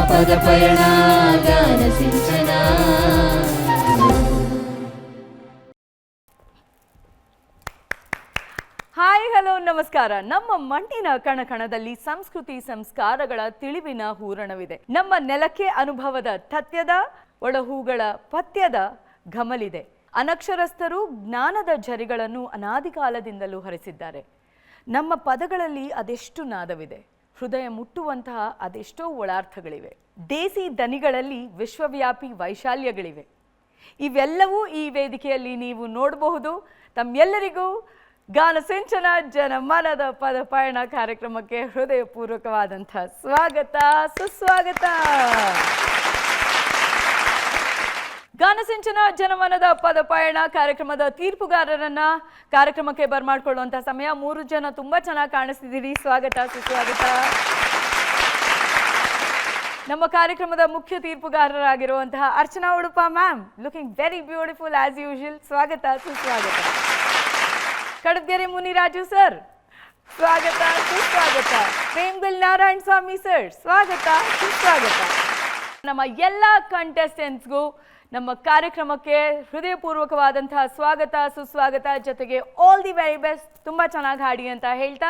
ಪದಪಯಣ ಗಾನ ಸಿಂಚನ. Hi hello ನಮಸ್ಕಾರ. ನಮ್ಮ ಮಣ್ಣಿನ ಕಣಕಣದಲ್ಲಿ ಸಂಸ್ಕೃತಿ ಸಂಸ್ಕಾರಗಳ ತಿಳಿವಿನ ಹೂರಣವಿದೆ. ನಮ್ಮ ನೆಲಕ್ಕೆ ಅನುಭವದ ತಥ್ಯದ ಒಳಹೂಗಳ ಪಥ್ಯದ ಘಮಲಿದೆ. ಅನಕ್ಷರಸ್ಥರು ಜ್ಞಾನದ ಝರಿಗಳನ್ನು ಅನಾದಿ ಕಾಲದಿಂದಲೂ ಹರಿಸಿದ್ದಾರೆ. ನಮ್ಮ ಪದಗಳಲ್ಲಿ ಅದೆಷ್ಟು ನಾದವಿದೆ, ಹೃದಯ ಮುಟ್ಟುವಂತಹ ಅದೆಷ್ಟೋ ಒಳಾರ್ಥಗಳಿವೆ. ದೇಸಿ ದನಿಗಳಲ್ಲಿ ವಿಶ್ವವ್ಯಾಪಿ ವೈಶಾಲ್ಯಗಳಿವೆ. ಇವೆಲ್ಲವೂ ಈ ವೇದಿಕೆಯಲ್ಲಿ ನೀವು ನೋಡಬಹುದು. ತಮ್ಮೆಲ್ಲರಿಗೂ ಗಾನ ಸಿಂಚನ ಜನಮನದ ಪದಪಯಣ ಕಾರ್ಯಕ್ರಮಕ್ಕೆ ಹೃದಯಪೂರ್ವಕವಾದಂಥ ಸ್ವಾಗತ, ಸುಸ್ವಾಗತ. ಗಾನ ಸಿಂಚನ ಜನಮನದ ಪದಪಯಣ ಕಾರ್ಯಕ್ರಮದ ತೀರ್ಪುಗಾರರನ್ನ ಕಾರ್ಯಕ್ರಮಕ್ಕೆ ಬರ್ಮಾಡ್ಕೊಳ್ಳುವಂಥ ಸಮಯ. 3 ಜನ ತುಂಬಾ ಚೆನ್ನಾಗಿ ಕಾಣಿಸ್ತಿದ್ದೀರಿ. ಸ್ವಾಗತ, ಸುಸ್ವಾಗತ. ನಮ್ಮ ಕಾರ್ಯಕ್ರಮದ ಮುಖ್ಯ ತೀರ್ಪುಗಾರರಾಗಿರುವಂತಹ Archana Udupa ma'am, looking very beautiful as usual. ಸ್ವಾಗತ, ಸುಸ್ವಾಗತ. ಕಡದ್ಗೆರೆ ಮುನಿರಾಜು ಸರ್, ಸ್ವಾಗತ, ಸುಸ್ವಾಗತ. ಪ್ರೇಮ್ಗಲ್ ನಾರಾಯಣ ಸ್ವಾಮಿ ಸರ್, ಸ್ವಾಗತ, ಸುಸ್ವಾಗತ. ನಮ್ಮ ಎಲ್ಲ ಕಂಟೆಸ್ಟೆಂಟ್ಸ್ಗೂ ನಮ್ಮ ಕಾರ್ಯಕ್ರಮಕ್ಕೆ ಹೃದಯಪೂರ್ವಕವಾದಂತಹ ಸ್ವಾಗತ, ಸುಸ್ವಾಗತ. ಜೊತೆಗೆ ಆಲ್ ದಿ ವೆರಿ ಬೆಸ್ಟ್, ತುಂಬ ಚೆನ್ನಾಗಿ ಹಾಡಿ ಅಂತ ಹೇಳ್ತಾ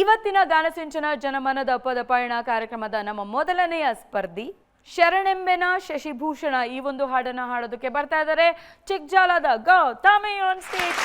ಇವತ್ತಿನ ಗಾನಸಿಂಚನ ಜನಮನದ ಪದಪಯಣ ಕಾರ್ಯಕ್ರಮದ ನಮ್ಮ ಮೊದಲನೆಯ ಸ್ಪರ್ಧಿ ಶರಣೆಂಬೆನ ಶಶಿಭೂಷಣ ಈ ಒಂದು ಹಾಡನ್ನು ಹಾಡೋದಕ್ಕೆ ಬರ್ತಾ ಇದ್ದಾರೆ. ಚಿಕ್ಕಜಾಲದ Gowthami on stage.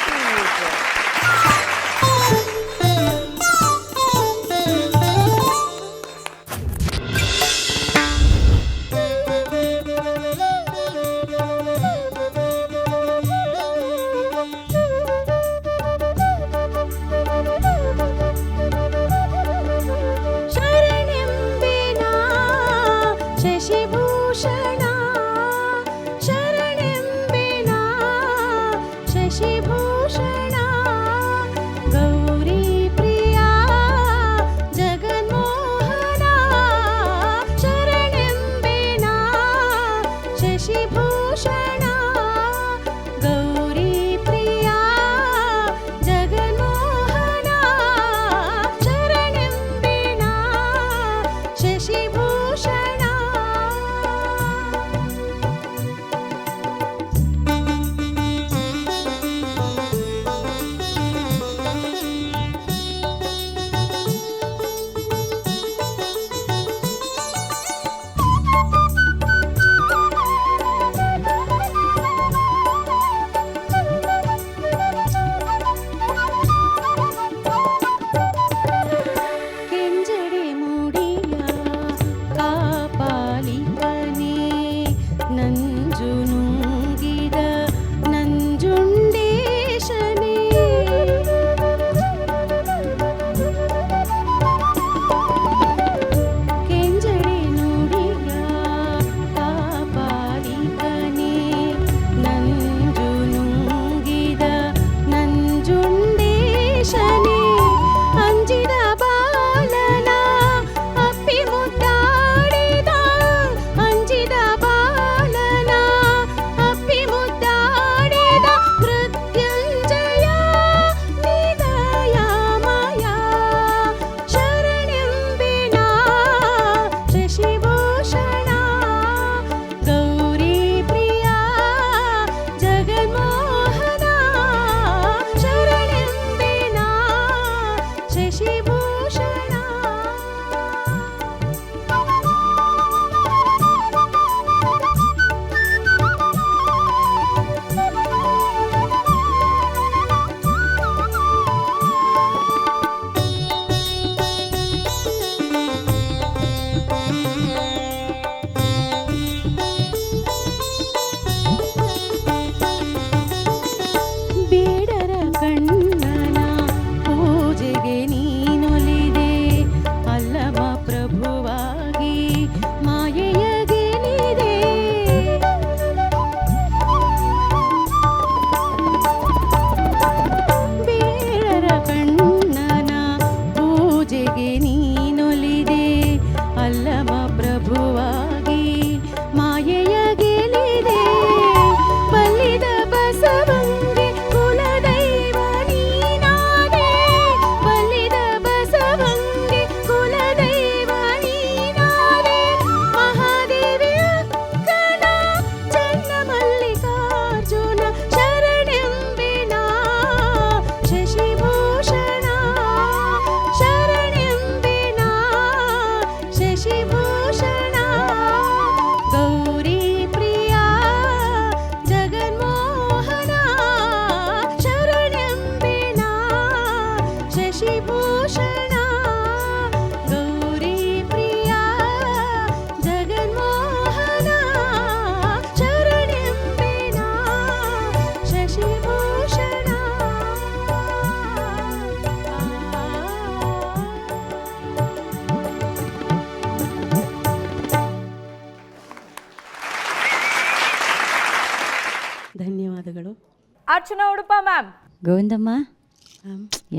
Archana Udupa ma'am. Govindamma,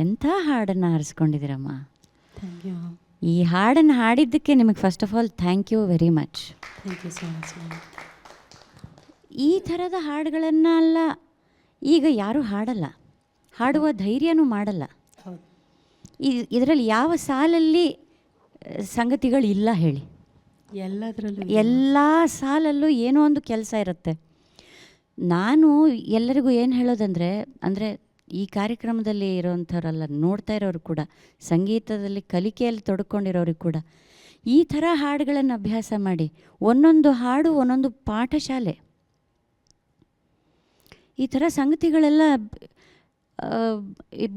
ಎಂಥ ಹಾಡನ್ನು ಆರಿಸ್ಕೊಂಡಿದ್ದೀರಮ್ಮ. Thank you ma'am. ಈ ಹಾಡನ್ನು ಹಾಡಿದ್ದಕ್ಕೆ ನಿಮಗೆ first of all thank you very much. Thank you so much ma'am. ಈ ಥರದ ಹಾಡುಗಳನ್ನೆಲ್ಲ ಈಗ ಯಾರೂ ಹಾಡಲ್ಲ, ಹಾಡುವ ಧೈರ್ಯನೂ ಮಾಡಲ್ಲ. ಹೌದು. ಇದರಲ್ಲಿ ಯಾವ ಸಾಲಲ್ಲಿ ಸಂಗತಿಗಳಿಲ್ಲ ಹೇಳಿ? ಎಲ್ಲದರಲ್ಲೂ ಎಲ್ಲ ಸಾಲಲ್ಲೂ ಏನೋ ಒಂದು ಕೆಲಸ ಇರುತ್ತೆ. ನಾನು ಎಲ್ಲರಿಗೂ ಏನು ಹೇಳೋದಂದರೆ, ಅಂದರೆ ಈ ಕಾರ್ಯಕ್ರಮದಲ್ಲಿ ಇರೋವಂಥವ್ರಲ್ಲ, ನೋಡ್ತಾ ಇರೋರು ಕೂಡ, ಸಂಗೀತದಲ್ಲಿ ಕಲಿಕೆಯಲ್ಲಿ ತೊಡ್ಕೊಂಡಿರೋರಿಗೆ ಕೂಡ ಈ ಥರ ಹಾಡುಗಳನ್ನು ಅಭ್ಯಾಸ ಮಾಡಿ. ಒಂದೊಂದು ಹಾಡು ಒಂದೊಂದು ಪಾಠಶಾಲೆ. ಈ ಥರ ಸಂಗತಿಗಳೆಲ್ಲ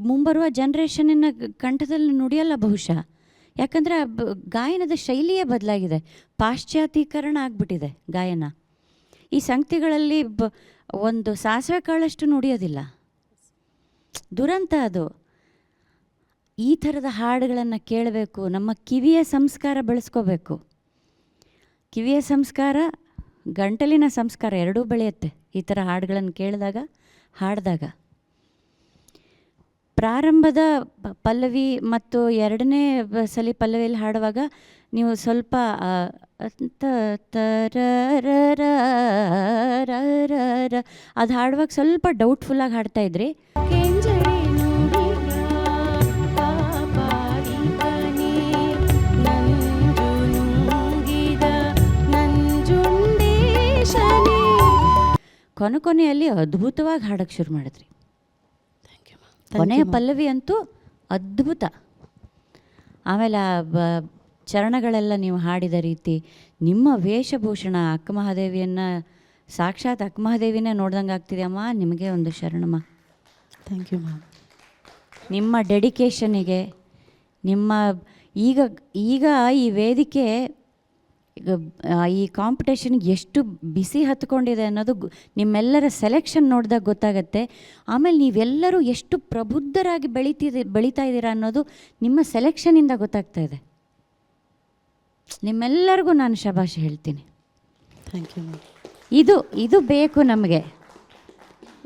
ಮುಂಬರುವ ಜನ್ರೇಷನ್ನಿನ ಕಂಠದಲ್ಲಿ ನುಡಿಯಲ್ಲ ಬಹುಶಃ. ಯಾಕಂದರೆ ಗಾಯನದ ಶೈಲಿಯೇ ಬದಲಾಗಿದೆ, ಪಾಶ್ಚಾತ್ಯೀಕರಣ ಆಗಿಬಿಟ್ಟಿದೆ ಗಾಯನ. ಈ ಸಂಗತಿಗಳಲ್ಲಿ ಒಂದು ಸಾಸಿವೆ ಕಾಳಷ್ಟು ನುಡಿಯೋದಿಲ್ಲ, ದುರಂತ ಅದು. ಈ ಥರದ ಹಾಡುಗಳನ್ನು ಕೇಳಬೇಕು, ನಮ್ಮ ಕಿವಿಯ ಸಂಸ್ಕಾರ ಬೆಳೆಸ್ಕೋಬೇಕು. ಕಿವಿಯ ಸಂಸ್ಕಾರ, ಗಂಟಲಿನ ಸಂಸ್ಕಾರ ಎರಡೂ ಬೆಳೆಯುತ್ತೆ ಈ ಥರ ಹಾಡುಗಳನ್ನು ಕೇಳಿದಾಗ, ಹಾಡಿದಾಗ. ಪ್ರಾರಂಭದ ಪಲ್ಲವಿ ಮತ್ತು ಎರಡನೇ ಸಲಿ ಪಲ್ಲವಿಯಲ್ಲಿ ಹಾಡುವಾಗ ನೀವು ಸ್ವಲ್ಪ ಅದು ಹಾಡುವಾಗ ಸ್ವಲ್ಪ ಡೌಟ್ಫುಲ್ಲಾಗಿ ಹಾಡ್ತಾಯಿದ್ರಿ. ಕೊನೆಯಲ್ಲಿ ಅದ್ಭುತವಾಗಿ ಹಾಡೋಕ್ಕೆ ಶುರು ಮಾಡಿದ್ರಿ. ಕೊನೆಯ ಪಲ್ಲವಿ ಅಂತೂ ಅದ್ಭುತ. ಆಮೇಲೆ ಚರಣಗಳೆಲ್ಲ ನೀವು ಹಾಡಿದ ರೀತಿ, ನಿಮ್ಮ ವೇಷಭೂಷಣ, ಅಕ್ಕಮಹಾದೇವಿಯನ್ನು ಸಾಕ್ಷಾತ್ ಅಕ್ಕಮಹಾದೇವಿನೇ ನೋಡ್ದಂಗೆ ಆಗ್ತಿದೆಯಮ್ಮ. ನಿಮಗೆ ಒಂದು ಶರಣಮ್ಮ. Thank you ma'am. ನಿಮ್ಮ ಡೆಡಿಕೇಶನಿಗೆ, ನಿಮ್ಮ ಈಗ ಈ ವೇದಿಕೆ, ಈ ಕಾಂಪಿಟೇಷನ್ಗೆ ಎಷ್ಟು ಬಿಸಿ ಹತ್ಕೊಂಡಿದೆ ಅನ್ನೋದು ನಿಮ್ಮೆಲ್ಲರ ಸೆಲೆಕ್ಷನ್ ನೋಡಿದಾಗ ಗೊತ್ತಾಗತ್ತೆ. ಆಮೇಲೆ ನೀವೆಲ್ಲರೂ ಎಷ್ಟು ಪ್ರಬುದ್ಧರಾಗಿ ಬೆಳೀತಾ ಇದ್ದೀರಾ ಅನ್ನೋದು ನಿಮ್ಮ ಸೆಲೆಕ್ಷನಿಂದ ಗೊತ್ತಾಗ್ತಾ ಇದೆ. ನಿಮ್ಮೆಲ್ಲರಿಗೂ ನಾನು ಶಭಾಷ್ ಹೇಳ್ತೀನಿ. Thank you ma'am. ಇದು ಬೇಕು ನಮಗೆ.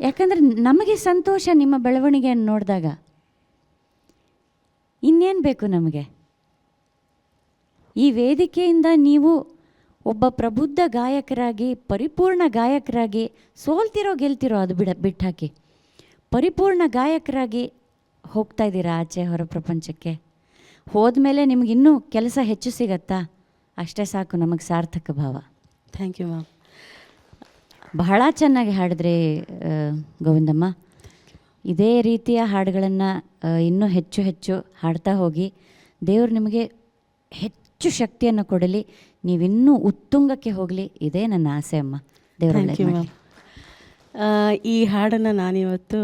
ಯಾಕಂದರೆ ನಮಗೆ ಸಂತೋಷ ನಿಮ್ಮ ಬೆಳವಣಿಗೆಯನ್ನು ನೋಡಿದಾಗ. ಇನ್ನೇನು ಬೇಕು ನಮಗೆ? ಈ ವೇದಿಕೆಯಿಂದ ನೀವು ಒಬ್ಬ ಪ್ರಬುದ್ಧ ಗಾಯಕರಾಗಿ, ಪರಿಪೂರ್ಣ ಗಾಯಕರಾಗಿ, ಸೋಲ್ತಿರೋ ಗೆಲ್ತಿರೋ ಅದು ಬಿಟ್ಟಾಕಿ ಪರಿಪೂರ್ಣ ಗಾಯಕರಾಗಿ ಹೋಗ್ತಾ ಇದ್ದೀರಾ ಆಚೆ ಹೊರ ಪ್ರಪಂಚಕ್ಕೆ. ಹೋದ್ಮೇಲೆ ನಿಮಗಿನ್ನೂ ಕೆಲಸ ಹೆಚ್ಚು ಸಿಗತ್ತಾ? ಅಷ್ಟೇ ಸಾಕು ನಮಗೆ ಸಾರ್ಥಕ ಭಾವ. Thank you ma'am. ಬಹಳ ಚೆನ್ನಾಗಿ ಹಾಡಿದ್ರಿ ಗೋವಿಂದಮ್ಮ. ಇದೇ ರೀತಿಯ ಹಾಡುಗಳನ್ನು ಇನ್ನೂ ಹೆಚ್ಚು ಹೆಚ್ಚು ಹಾಡ್ತಾ ಹೋಗಿ. ದೇವರು ನಿಮಗೆ ಹೆಚ್ಚು ಶಕ್ತಿಯನ್ನು ಕೊಡಲಿ, ನೀವಿನ್ನೂ ಉತ್ತುಂಗಕ್ಕೆ ಹೋಗಲಿ, ಇದೇ ನನ್ನ ಆಸೆ ಅಮ್ಮ. Thank you ma'am. ಈ ಹಾಡನ್ನು ನಾನಿವತ್ತು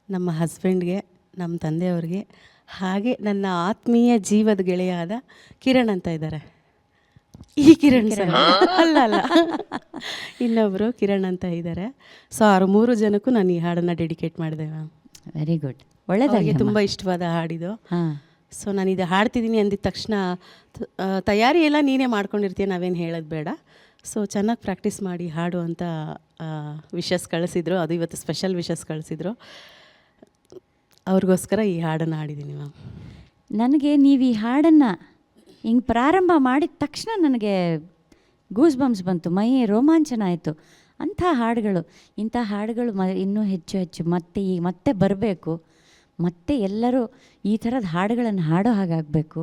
ನಮ್ಮ ಹಸ್ಬೆಂಡ್ಗೆ, ನಮ್ಮ ತಂದೆಯವ್ರಿಗೆ, ಹಾಗೆ ನನ್ನ ಆತ್ಮೀಯ ಜೀವದ ಗೆಳೆಯಾದ ಕಿರಣ್ ಅಂತ ಇದ್ದಾರೆ. ಈ ಕಿರಣ್ ಅಲ್ಲ ಇನ್ನೊಬ್ಬರು ಕಿರಣ್ ಅಂತ ಇದ್ದಾರೆ. ಸೊ ಅವ್ರು 3 ಜನಕ್ಕೂ ನಾನು ಈ ಹಾಡನ್ನು ಡೆಡಿಕೇಟ್ ಮಾಡಿದೆ ಮ್ಯಾಮ್. ವೆರಿ ಗುಡ್, ಒಳ್ಳೆಯದಾಗಿ. ತುಂಬ ಇಷ್ಟವಾದ ಹಾಡಿದು. ಹಾಂ. ಸೊ ನಾನು ಇದು ಹಾಡ್ತಿದ್ದೀನಿ ಅಂದಿದ ತಕ್ಷಣ ತಯಾರಿ ಎಲ್ಲ ನೀನೇ ಮಾಡ್ಕೊಂಡಿರ್ತೀಯ, ನಾವೇನು ಹೇಳೋದು ಬೇಡ, ಸೊ ಚೆನ್ನಾಗಿ ಪ್ರಾಕ್ಟೀಸ್ ಮಾಡಿ ಹಾಡು ಅಂತ ವಿಶಸ್ ಕಳಿಸಿದ್ರು. ಅದು ಇವತ್ತು ಸ್ಪೆಷಲ್ ವಿಶಸ್ ಕಳಿಸಿದ್ರು. ಅವ್ರಿಗೋಸ್ಕರ ಈ ಹಾಡನ್ನು ಹಾಡಿದ್ದೀನಿ ಮ್ಯಾಮ್. ನನಗೆ ನೀವು ಈ ಹಾಡನ್ನು ಹಿಂಗೆ ಪ್ರಾರಂಭ ಮಾಡಿದ ತಕ್ಷಣ ನನಗೆ ಗೂಸ್ ಬಂಪ್ಸ್ ಬಂತು, ಮೈ ರೋಮಾಂಚನ ಆಯಿತು. ಅಂಥ ಹಾಡುಗಳು, ಇಂಥ ಹಾಡುಗಳು ಇನ್ನೂ ಹೆಚ್ಚು ಹೆಚ್ಚು ಮತ್ತೆ ಬರಬೇಕು. ಮತ್ತೆ ಎಲ್ಲರೂ ಈ ಥರದ ಹಾಡುಗಳನ್ನು ಹಾಡೋ ಹಾಗಾಗಬೇಕು.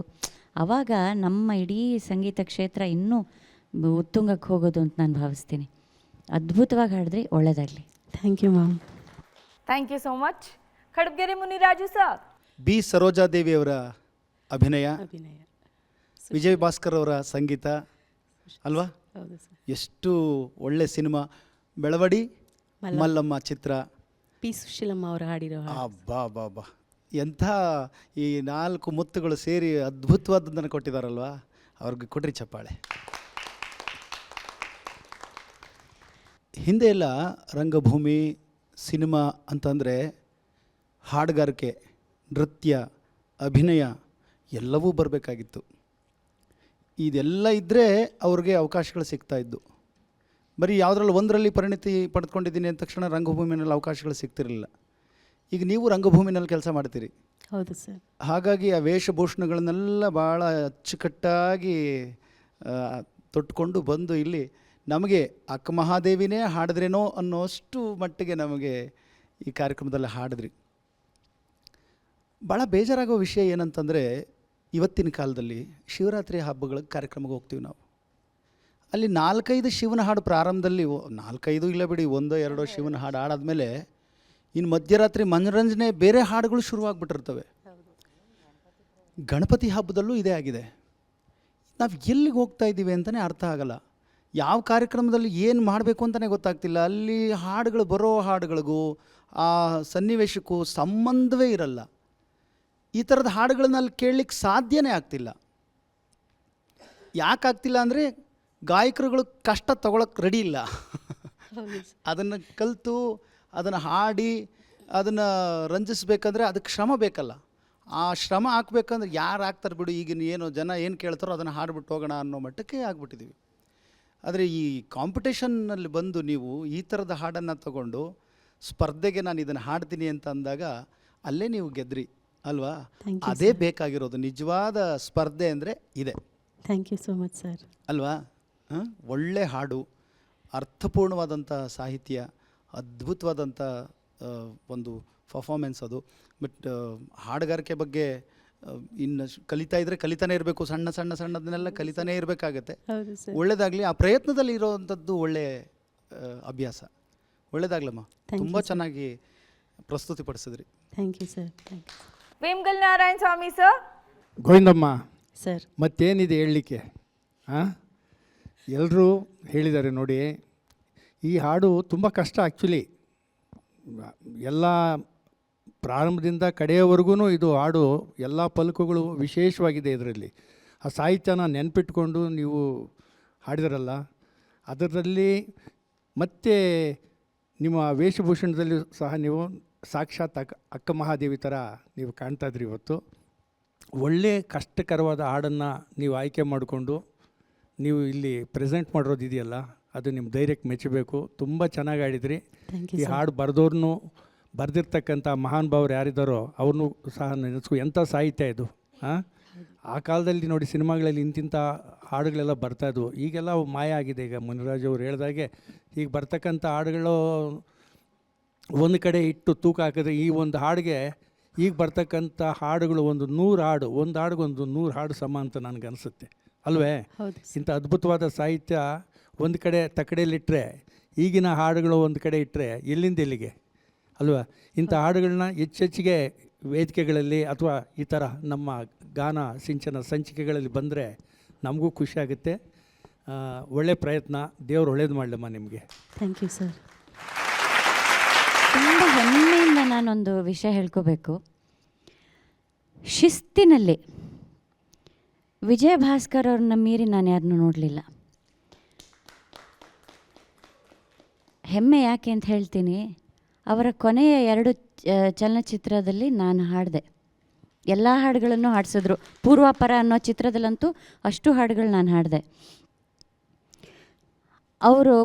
ಆವಾಗ ನಮ್ಮ ಇಡೀ ಸಂಗೀತ ಕ್ಷೇತ್ರ ಇನ್ನೂ ಉತ್ತುಂಗಕ್ಕೆ ಹೋಗೋದು ಅಂತ ನಾನು ಭಾವಿಸ್ತೀನಿ. ಅದ್ಭುತವಾಗಿ ಹಾಡಿದ್ರಿ, ಒಳ್ಳೆಯದಾಗಲಿ. Thank you ma'am. Thank you so much. Kadabagere Muniraju sir. B ಸರೋಜಾದೇವಿಯವರ ಅಭಿನಯ, ವಿಜಯ್ ಭಾಸ್ಕರ್ ಅವರ ಸಂಗೀತ ಅಲ್ವಾ? ಹೌದು ಸರ್. ಎಷ್ಟು ಒಳ್ಳೆ ಸಿನಿಮಾ. ಬೆಳವಡಿ ಮಲ್ಲಮ್ಮ ಚಿತ್ರ, ಪಿ ಸುಶೀಲಮ್ಮ ಅವರು ಹಾಡಿರೋ ಬಾ ಎಂಥ ಈ 4 ಮುತ್ತುಗಳು ಸೇರಿ ಅದ್ಭುತವಾದದ್ದನ್ನು ಕೊಟ್ಟಿದ್ದಾರಲ್ವಾ, ಅವ್ರಿಗೆ ಕೊಟ್ರಿ ಚಪ್ಪಾಳೆ. ಹಿಂದೆ ಎಲ್ಲ ರಂಗಭೂಮಿ ಸಿನಿಮಾ ಅಂತಂದರೆ ಹಾಡುಗಾರಿಕೆ, ನೃತ್ಯ, ಅಭಿನಯ ಎಲ್ಲವೂ ಬರಬೇಕಾಗಿತ್ತು. ಇದೆಲ್ಲ ಇದ್ದರೆ ಅವ್ರಿಗೆ ಅವಕಾಶಗಳು ಸಿಗ್ತಾಯಿದ್ದು. ಬರೀ ಯಾವುದ್ರಲ್ಲಿ ಒಂದರಲ್ಲಿ ಪರಿಣಿತಿ ಪಡೆದುಕೊಂಡಿದ್ದೀನಿ ಅಂದ ತಕ್ಷಣ ರಂಗಭೂಮಿನಲ್ಲಿ ಅವಕಾಶಗಳು ಸಿಗ್ತಿರಲಿಲ್ಲ. ಈಗ ನೀವು ರಂಗಭೂಮಿನಲ್ಲಿ ಕೆಲಸ ಮಾಡ್ತೀರಿ. ಹೌದು ಸರ್. ಹಾಗಾಗಿ ಆ ವೇಷಭೂಷಣಗಳನ್ನೆಲ್ಲ ಭಾಳ ಅಚ್ಚುಕಟ್ಟಾಗಿ ತೊಟ್ಕೊಂಡು ಬಂದು ಇಲ್ಲಿ ನಮಗೆ ಅಕ್ಕ ಮಹಾದೇವಿನೇ ಹಾಡಿದ್ರೇನೋ ಅನ್ನೋಷ್ಟು ಮಟ್ಟಿಗೆ ನಮಗೆ ಈ ಕಾರ್ಯಕ್ರಮದಲ್ಲಿ ಹಾಡಿದ್ರಿ. ಭಾಳ ಬೇಜಾರಾಗೋ ವಿಷಯ ಏನಂತಂದರೆ, ಇವತ್ತಿನ ಕಾಲದಲ್ಲಿ ಶಿವರಾತ್ರಿ ಹಬ್ಬಗಳ ಕಾರ್ಯಕ್ರಮಕ್ಕೆ ಹೋಗ್ತೀವಿ ನಾವು. ಅಲ್ಲಿ 4-5 ಶಿವನ ಹಾಡು ಪ್ರಾರಂಭದಲ್ಲಿ, 4-5 ಇಲ್ಲ ಬಿಡಿ, 1-2 ಶಿವನ ಹಾಡು ಹಾಡಾದ್ಮೇಲೆ ಇನ್ನು ಮಧ್ಯರಾತ್ರಿ ಮನೋರಂಜನೆ ಬೇರೆ ಹಾಡುಗಳು ಶುರುವಾಗ್ಬಿಟ್ಟಿರ್ತವೆ. ಗಣಪತಿ ಹಬ್ಬದಲ್ಲೂ ಇದೇ ಆಗಿದೆ. ನಾವು ಎಲ್ಲಿಗೆ ಹೋಗ್ತಾ ಇದ್ದೀವಿ ಅಂತಲೇ ಅರ್ಥ ಆಗಲ್ಲ. ಯಾವ ಕಾರ್ಯಕ್ರಮದಲ್ಲಿ ಏನು ಮಾಡಬೇಕು ಅಂತಲೇ ಗೊತ್ತಾಗ್ತಿಲ್ಲ. ಅಲ್ಲಿ ಹಾಡುಗಳು, ಬರೋ ಹಾಡುಗಳಿಗೂ ಆ ಸನ್ನಿವೇಶಕ್ಕೂ ಸಂಬಂಧವೇ ಇರಲ್ಲ. ಈ ಥರದ ಹಾಡುಗಳನ್ನ ಅಲ್ಲಿ ಕೇಳಲಿಕ್ಕೆ ಸಾಧ್ಯನೇ ಆಗ್ತಿಲ್ಲ. ಯಾಕಾಗ್ತಿಲ್ಲ ಅಂದರೆ ಗಾಯಕರುಗಳು ಕಷ್ಟ ತಗೊಳಕ್ಕೆ ರೆಡಿ ಇಲ್ಲ. ಅದನ್ನು ಕಲಿತು ಅದನ್ನು ಹಾಡಿ ಅದನ್ನು ರಂಜಿಸ್ಬೇಕಂದ್ರೆ ಅದಕ್ಕೆ ಶ್ರಮ ಬೇಕಲ್ಲ. ಆ ಶ್ರಮ ಹಾಕ್ಬೇಕಂದ್ರೆ ಯಾರು ಹಾಕ್ತಾರೆ ಬಿಡು, ಈಗಿನ ಏನು ಜನ ಏನು ಕೇಳ್ತಾರೋ ಅದನ್ನು ಹಾಡ್ಬಿಟ್ಟು ಹೋಗೋಣ ಅನ್ನೋ ಮಟ್ಟಕ್ಕೆ ಆಗ್ಬಿಟ್ಟಿದ್ದೀವಿ. ಆದರೆ ಈ ಕಾಂಪಿಟೇಷನ್ನಲ್ಲಿ ಬಂದು ನೀವು ಈ ಥರದ ಹಾಡನ್ನು ತಗೊಂಡು ಸ್ಪರ್ಧೆಗೆ ನಾನು ಇದನ್ನು ಹಾಡ್ತೀನಿ ಅಂತ ಅಂದಾಗ ಅಲ್ಲೇ ನೀವು ಗೆದ್ರಿ ಅಲ್ವಾ? ಅದೇ ಬೇಕಾಗಿರೋದು. ನಿಜವಾದ ಸ್ಪರ್ಧೆ ಅಂದರೆ ಇದೆ. Thank you so much sir. ಅಲ್ವಾ? ಒಳ್ಳೆ ಹಾಡು, ಅರ್ಥಪೂರ್ಣವಾದಂಥ ಸಾಹಿತ್ಯ, ಅದ್ಭುತವಾದಂಥ ಒಂದು ಪರ್ಫಾರ್ಮೆನ್ಸ್ ಅದು. ಬಟ್ ಹಾಡುಗಾರಿಕೆ ಬಗ್ಗೆ ಇನ್ನು ಕಲಿತಾ ಇದ್ದರೆ ಕಲಿತಾನೇ ಇರಬೇಕು. ಸಣ್ಣದನ್ನೆಲ್ಲ ಕಲಿತಾನೇ ಇರಬೇಕಾಗತ್ತೆ. ಒಳ್ಳೆಯದಾಗಲಿ. ಆ ಪ್ರಯತ್ನದಲ್ಲಿ ಇರೋವಂಥದ್ದು ಒಳ್ಳೆ ಅಭ್ಯಾಸ. ಒಳ್ಳೆಯದಾಗ್ಲಮ್ಮ. ತುಂಬ ಚೆನ್ನಾಗಿ ಪ್ರಸ್ತುತಿಪಡಿಸಿದ್ರಿ. Thank you sir. Thank you. Vemagal Narayana Swamy sir. Govindamma sir, ಮತ್ತೇನಿದೆ ಹೇಳಲಿಕ್ಕೆ? ಎಲ್ಲರೂ ಹೇಳಿದ್ದಾರೆ ನೋಡಿ. ಈ ಹಾಡು ತುಂಬ ಕಷ್ಟ ಆ್ಯಕ್ಚುಲಿ. ಎಲ್ಲ ಪ್ರಾರಂಭದಿಂದ ಕಡೆಯವರೆಗೂ ಇದು ಹಾಡು ಎಲ್ಲ ಪಲಕಗಳು ವಿಶೇಷವಾಗಿದೆ. ಇದರಲ್ಲಿ ಆ ಸಾಹಿತ್ಯನ ನೆನಪಿಟ್ಕೊಂಡು ನೀವು ಹಾಡಿದ್ರಲ್ಲ, ಅದರಲ್ಲಿ ಮತ್ತೆ ನಿಮ್ಮ ವೇಷಭೂಷಣದಲ್ಲಿ ಸಹ ನೀವು ಸಾಕ್ಷಾತ್ ಅಕ್ಕ ಮಹಾದೇವಿ ಥರ ನೀವು ಕಾಣ್ತಾಯಿದ್ರಿ. ಇವತ್ತು ಒಳ್ಳೆ ಕಷ್ಟಕರವಾದ ಹಾಡನ್ನು ನೀವು ಆಯ್ಕೆ ಮಾಡಿಕೊಂಡು ನೀವು ಇಲ್ಲಿ ಪ್ರೆಸೆಂಟ್ ಮಾಡೋದು ಇದೆಯಲ್ಲ, ಅದು ನಿಮ್ಮ ಧೈರ್ಯಕ್ಕೆ ಮೆಚ್ಚಬೇಕು. ತುಂಬ ಚೆನ್ನಾಗಿ ಆಡಿದ್ರಿ. ಈ ಹಾಡು ಬರೆದವ್ರನ್ನೂ ಬರೆದಿರ್ತಕ್ಕಂಥ ಮಹಾನ್ ಭಾವರು ಯಾರಿದ್ದಾರೋ ಅವ್ರನ್ನೂ ಸಹ ನೆನೆಸ್ಕೊ. ಎಂಥ ಸಾಹಿತ್ಯ ಇದು! ಆ ಕಾಲದಲ್ಲಿ ನೋಡಿ ಸಿನಿಮಾಗಳಲ್ಲಿ ಇಂತಿಂಥ ಹಾಡುಗಳೆಲ್ಲ ಬರ್ತಾಯಿದ್ವು. ಈಗೆಲ್ಲ ಅವು ಮಾಯ ಆಗಿದೆ. ಈಗ ಮುನಿರಾಜ್ ಅವರು ಹೇಳ್ದಾಗೆ ಈಗ ಬರ್ತಕ್ಕಂಥ ಹಾಡುಗಳು ಒಂದು ಕಡೆ ಇಟ್ಟು ತೂಕ ಹಾಕಿದ್ರೆ ಈ ಒಂದು ಹಾಡಿಗೆ ಈಗ ಬರ್ತಕ್ಕಂಥ ಹಾಡುಗಳು ಒಂದು 100 ಹಾಡು, ಒಂದು ಹಾಡಿಗೆ ಒಂದು 100 ಹಾಡು ಸಮ ಅಂತ ನನಗನ್ಸುತ್ತೆ ಅಲ್ವೇ? ಇಂಥ ಅದ್ಭುತವಾದ ಸಾಹಿತ್ಯ ಒಂದು ಕಡೆ ತಕಡೆಯಲ್ಲಿಟ್ಟರೆ, ಈಗಿನ ಹಾಡುಗಳು ಒಂದು ಕಡೆ ಇಟ್ಟರೆ ಎಲ್ಲಿಂದ ಎಲ್ಲಿಗೆ ಅಲ್ವಾ? ಇಂಥ ಹಾಡುಗಳನ್ನ ಹೆಚ್ಚೆಚ್ಚಿಗೆ ವೇದಿಕೆಗಳಲ್ಲಿ ಅಥವಾ ಈ ಥರ ನಮ್ಮ ಗಾನ ಸಿಂಚನ ಸಂಚಿಕೆಗಳಲ್ಲಿ ಬಂದರೆ ನಮಗೂ ಖುಷಿಯಾಗುತ್ತೆ. ಒಳ್ಳೆ ಪ್ರಯತ್ನ. ದೇವರು ಒಳ್ಳೇದು ಮಾಡಲಮ್ಮ ನಿಮಗೆ. Thank you sir. ತುಂಬ ಹೆಮ್ಮೆಯಿಂದ ನಾನೊಂದು ವಿಷಯ ಹೇಳ್ಕೋಬೇಕು. ಶಿಸ್ತಿನಲ್ಲಿ ವಿಜಯ ಭಾಸ್ಕರ್ ಅವ್ರನ್ನ ಮೀರಿ ನಾನು ಯಾರನ್ನೂ ನೋಡಲಿಲ್ಲ. ಹೆಮ್ಮೆ ಯಾಕೆ ಅಂತ ಹೇಳ್ತೀನಿ. ಅವರ ಕೊನೆಯ 2 ಚಲನಚಿತ್ರದಲ್ಲಿ ನಾನು ಹಾಡಿದೆ. ಎಲ್ಲ ಹಾಡುಗಳನ್ನು ಹಾಡಿಸಿದ್ರು. ಪೂರ್ವಾಪರ ಅನ್ನೋ ಚಿತ್ರದಲ್ಲಂತೂ ಅಷ್ಟು ಹಾಡುಗಳು ನಾನು ಹಾಡಿದೆ. ಅವ್ರು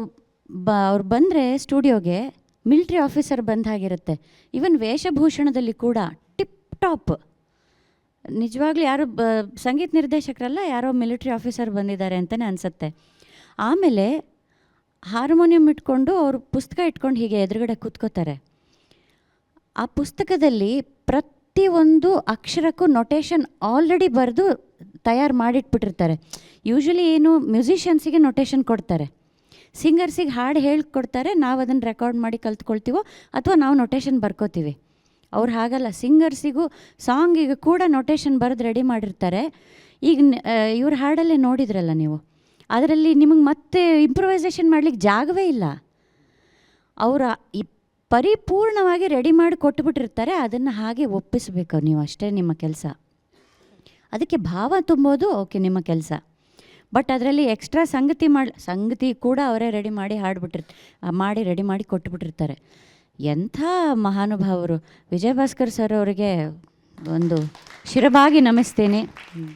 ಬಂದರೆ ಸ್ಟುಡಿಯೋಗೆ ಮಿಲ್ಟ್ರಿ ಆಫೀಸರ್ ಬಂದ ಹಾಗಿರುತ್ತೆ. ಈವನ್ ವೇಷಭೂಷಣದಲ್ಲಿ ಕೂಡ ಟಿಪ್ ಟಾಪ್. ನಿಜವಾಗ್ಲೂ ಯಾರು ಸಂಗೀತ ನಿರ್ದೇಶಕರಲ್ಲ, ಯಾರೋ ಮಿಲಿಟ್ರಿ ಆಫೀಸರ್ ಬಂದಿದ್ದಾರೆ ಅಂತಲೇ ಅನಿಸುತ್ತೆ. ಆಮೇಲೆ ಹಾರ್ಮೋನಿಯಂ ಇಟ್ಕೊಂಡು ಅವರು ಪುಸ್ತಕ ಇಟ್ಕೊಂಡು ಹೀಗೆ ಎದುರುಗಡೆ ಕೂತ್ಕೋತಾರೆ. ಆ ಪುಸ್ತಕದಲ್ಲಿ ಪ್ರತಿಯೊಂದು ಅಕ್ಷರಕ್ಕೂ ನೊಟೇಷನ್ ಆಲ್ರೆಡಿ ಬರೆದು ತಯಾರು ಮಾಡಿಟ್ಬಿಟ್ಟಿರ್ತಾರೆ. ಯೂಶ್ವಲಿ ಏನು ಮ್ಯೂಸಿಷಿಯನ್ಸಿಗೆ ನೊಟೇಷನ್ ಕೊಡ್ತಾರೆ, ಸಿಂಗರ್ಸಿಗೆ ಹಾಡು ಹೇಳ್ಕೊಡ್ತಾರೆ. ನಾವು ಅದನ್ನು ರೆಕಾರ್ಡ್ ಮಾಡಿ ಕಲ್ತ್ಕೊಳ್ತೀವೋ ಅಥವಾ ನಾವು ನೊಟೇಷನ್ ಬರ್ಕೋತೀವಿ. ಅವ್ರು ಹಾಗಲ್ಲ, ಸಿಂಗರ್ಸಿಗೂ ಸಾಂಗಿಗೂ ಕೂಡ ನೊಟೇಷನ್ ಬರೆದು ರೆಡಿ ಮಾಡಿರ್ತಾರೆ. ಈಗ ಇವ್ರ ಹಾಡಲ್ಲೇ ನೋಡಿದ್ರಲ್ಲ ನೀವು, ಅದರಲ್ಲಿ ನಿಮಗೆ ಮತ್ತೆ ಇಂಪ್ರೊವೈಸೇಷನ್ ಮಾಡಲಿಕ್ಕೆ ಜಾಗವೇ ಇಲ್ಲ. ಅವರ ಪರಿಪೂರ್ಣವಾಗಿ ರೆಡಿ ಮಾಡಿ ಕೊಟ್ಟುಬಿಟ್ಟಿರ್ತಾರೆ. ಅದನ್ನು ಹಾಗೆ ಒಪ್ಪಿಸಬೇಕು ನೀವು, ಅಷ್ಟೇ ನಿಮ್ಮ ಕೆಲಸ. ಅದಕ್ಕೆ ಭಾವ ತುಂಬೋದು ಓಕೆ ನಿಮ್ಮ ಕೆಲಸ. ಬಟ್ ಅದರಲ್ಲಿ ಎಕ್ಸ್ಟ್ರಾ ಸಂಗತಿ ಕೂಡ ಅವರೇ ರೆಡಿ ಮಾಡಿ ರೆಡಿ ಮಾಡಿ ಕೊಟ್ಟುಬಿಟ್ಟಿರ್ತಾರೆ. ಎಂಥ ಮಹಾನುಭಾವರು! ವಿಜಯ ಭಾಸ್ಕರ್ ಸರ್ ಅವರಿಗೆ ಒಂದು ಶಿರಬಾಗಿ ನಮಿಸ್ತೀನಿ.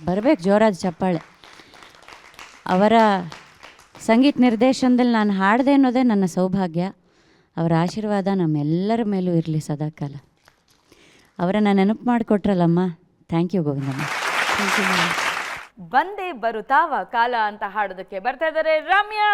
ಬರಬೇಕು ಜೋರಾದ ಚಪ್ಪಾಳೆ. ಅವರ ಸಂಗೀತ ನಿರ್ದೇಶನದಲ್ಲಿ ನಾನು ಹಾಡಿದೆ ಅನ್ನೋದೇ ನನ್ನ ಸೌಭಾಗ್ಯ. ಅವರ ಆಶೀರ್ವಾದ ನಮ್ಮೆಲ್ಲರ ಮೇಲೂ ಇರಲಿ ಸದಾಕಾಲ. ಅವರನ್ನು ನೆನಪು ಮಾಡಿಕೊಟ್ರಲ್ಲಮ್ಮ, thank you Govindamma. Thank you. ಬಂದೇ ಬರುತ್ತಾವ ಕಾಲ ಅಂತ ಹಾಡೋದಕ್ಕೆ ಬರ್ತಾ ಇದ್ದಾರೆ ರಮ್ಯಾ.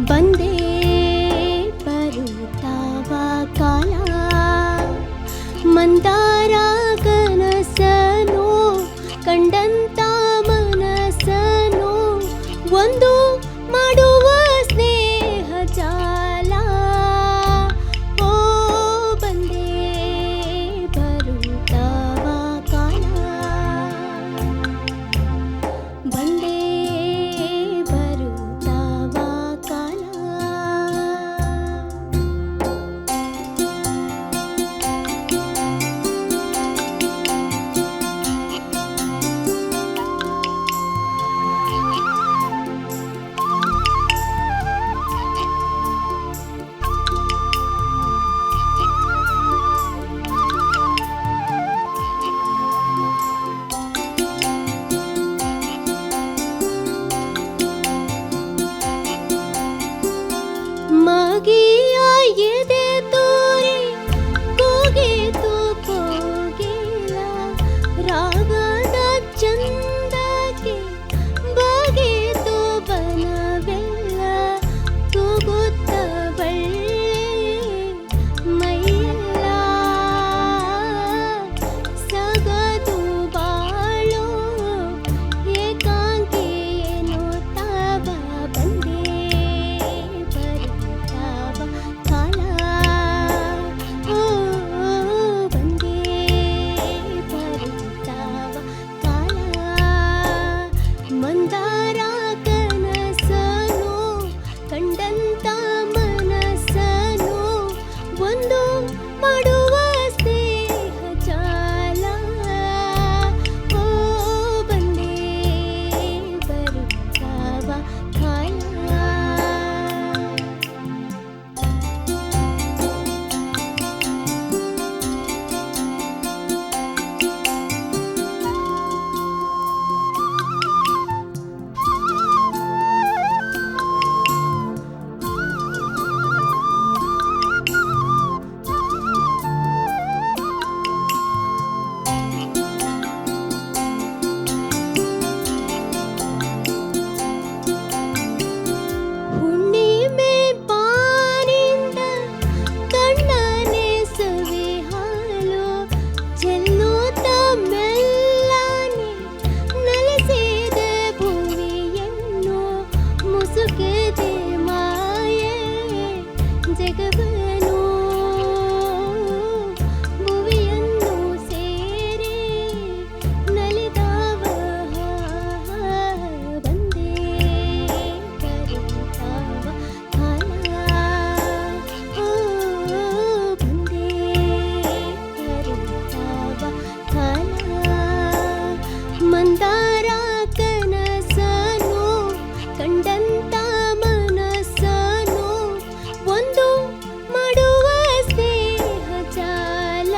ಬಂದೇ ಬರುತ್ತಾವ ಕಾಲ ಮಂದಾರ ಕನಸನೋ ಕಂಡಂತ ಮನಸ್ಸನೋ ಒಂದು ಮಾಡುವ ಸ್ನೇಹ ಜಾಲ. ಓ ಬಂದೇ ಬರುತ್ತಾವ ಕಾಲ ಬಂದೇ ಮಗಿಯ ಎದೆ ತೋರಿ ಕೂಗಿತು ಕೋಗಿಲ ರಾಗದ ಚಂದಕ್ಕೆ ಬಗೆತು ಬನವೆಲ್ಲ ತೂಗುತ್ತ ಬಳ್ಳಿ ಮೈಯೆಲ್ಲ ಸಗದು ಬಾಳೋ ಏಕಾಂಗಿಯೇನು ತಾವ ಬಂದೇ ಕಾಲ. ಓ ಬಂದೇ ಬರುತ್ತಾವ ಕಾಲ ಮಂದಾರ ಕನಸನೋ ಕಂಡಂತ ಮನಸ್ಸನೋ ಒಂದು ಮಾಡುವ ಸ್ನೇಹ ಜಾಲ. ಓ ಬಂದೇ ಬರುತ್ತಾವ ಕಾಲ. ಹುಣ್ಣಿಮೆ ಬಾನಿಂದ ಕಣ್ಣನೆ ಸವಿ ಹಾಲು ಚೆಲ್ಲುತ್ತ ಮೆಲ್ಲನೆ ನೆಲೆಸಿದ ಭೂಮಿಯನ್ನು ಮುಸುಕಿದೆ ಮಾಯೆ ಜಗವನು ಭುವಿಯನ್ನು ಸೇರಿ ನಲಿದಾವ ಬಂದೇ ಬರುತ್ತಾವ ಕಾಲ. ಓ ಬಂದೇ ಬರುತ್ತಾವ ಕಾಲ ಮಂದಾರ ಕನಸನೋ ಕಂಡಂತ ಮನಸ್ಸನೋ ಒಂದು ಮಾಡುವ ಸ್ನೇಹ ಜಾಲ.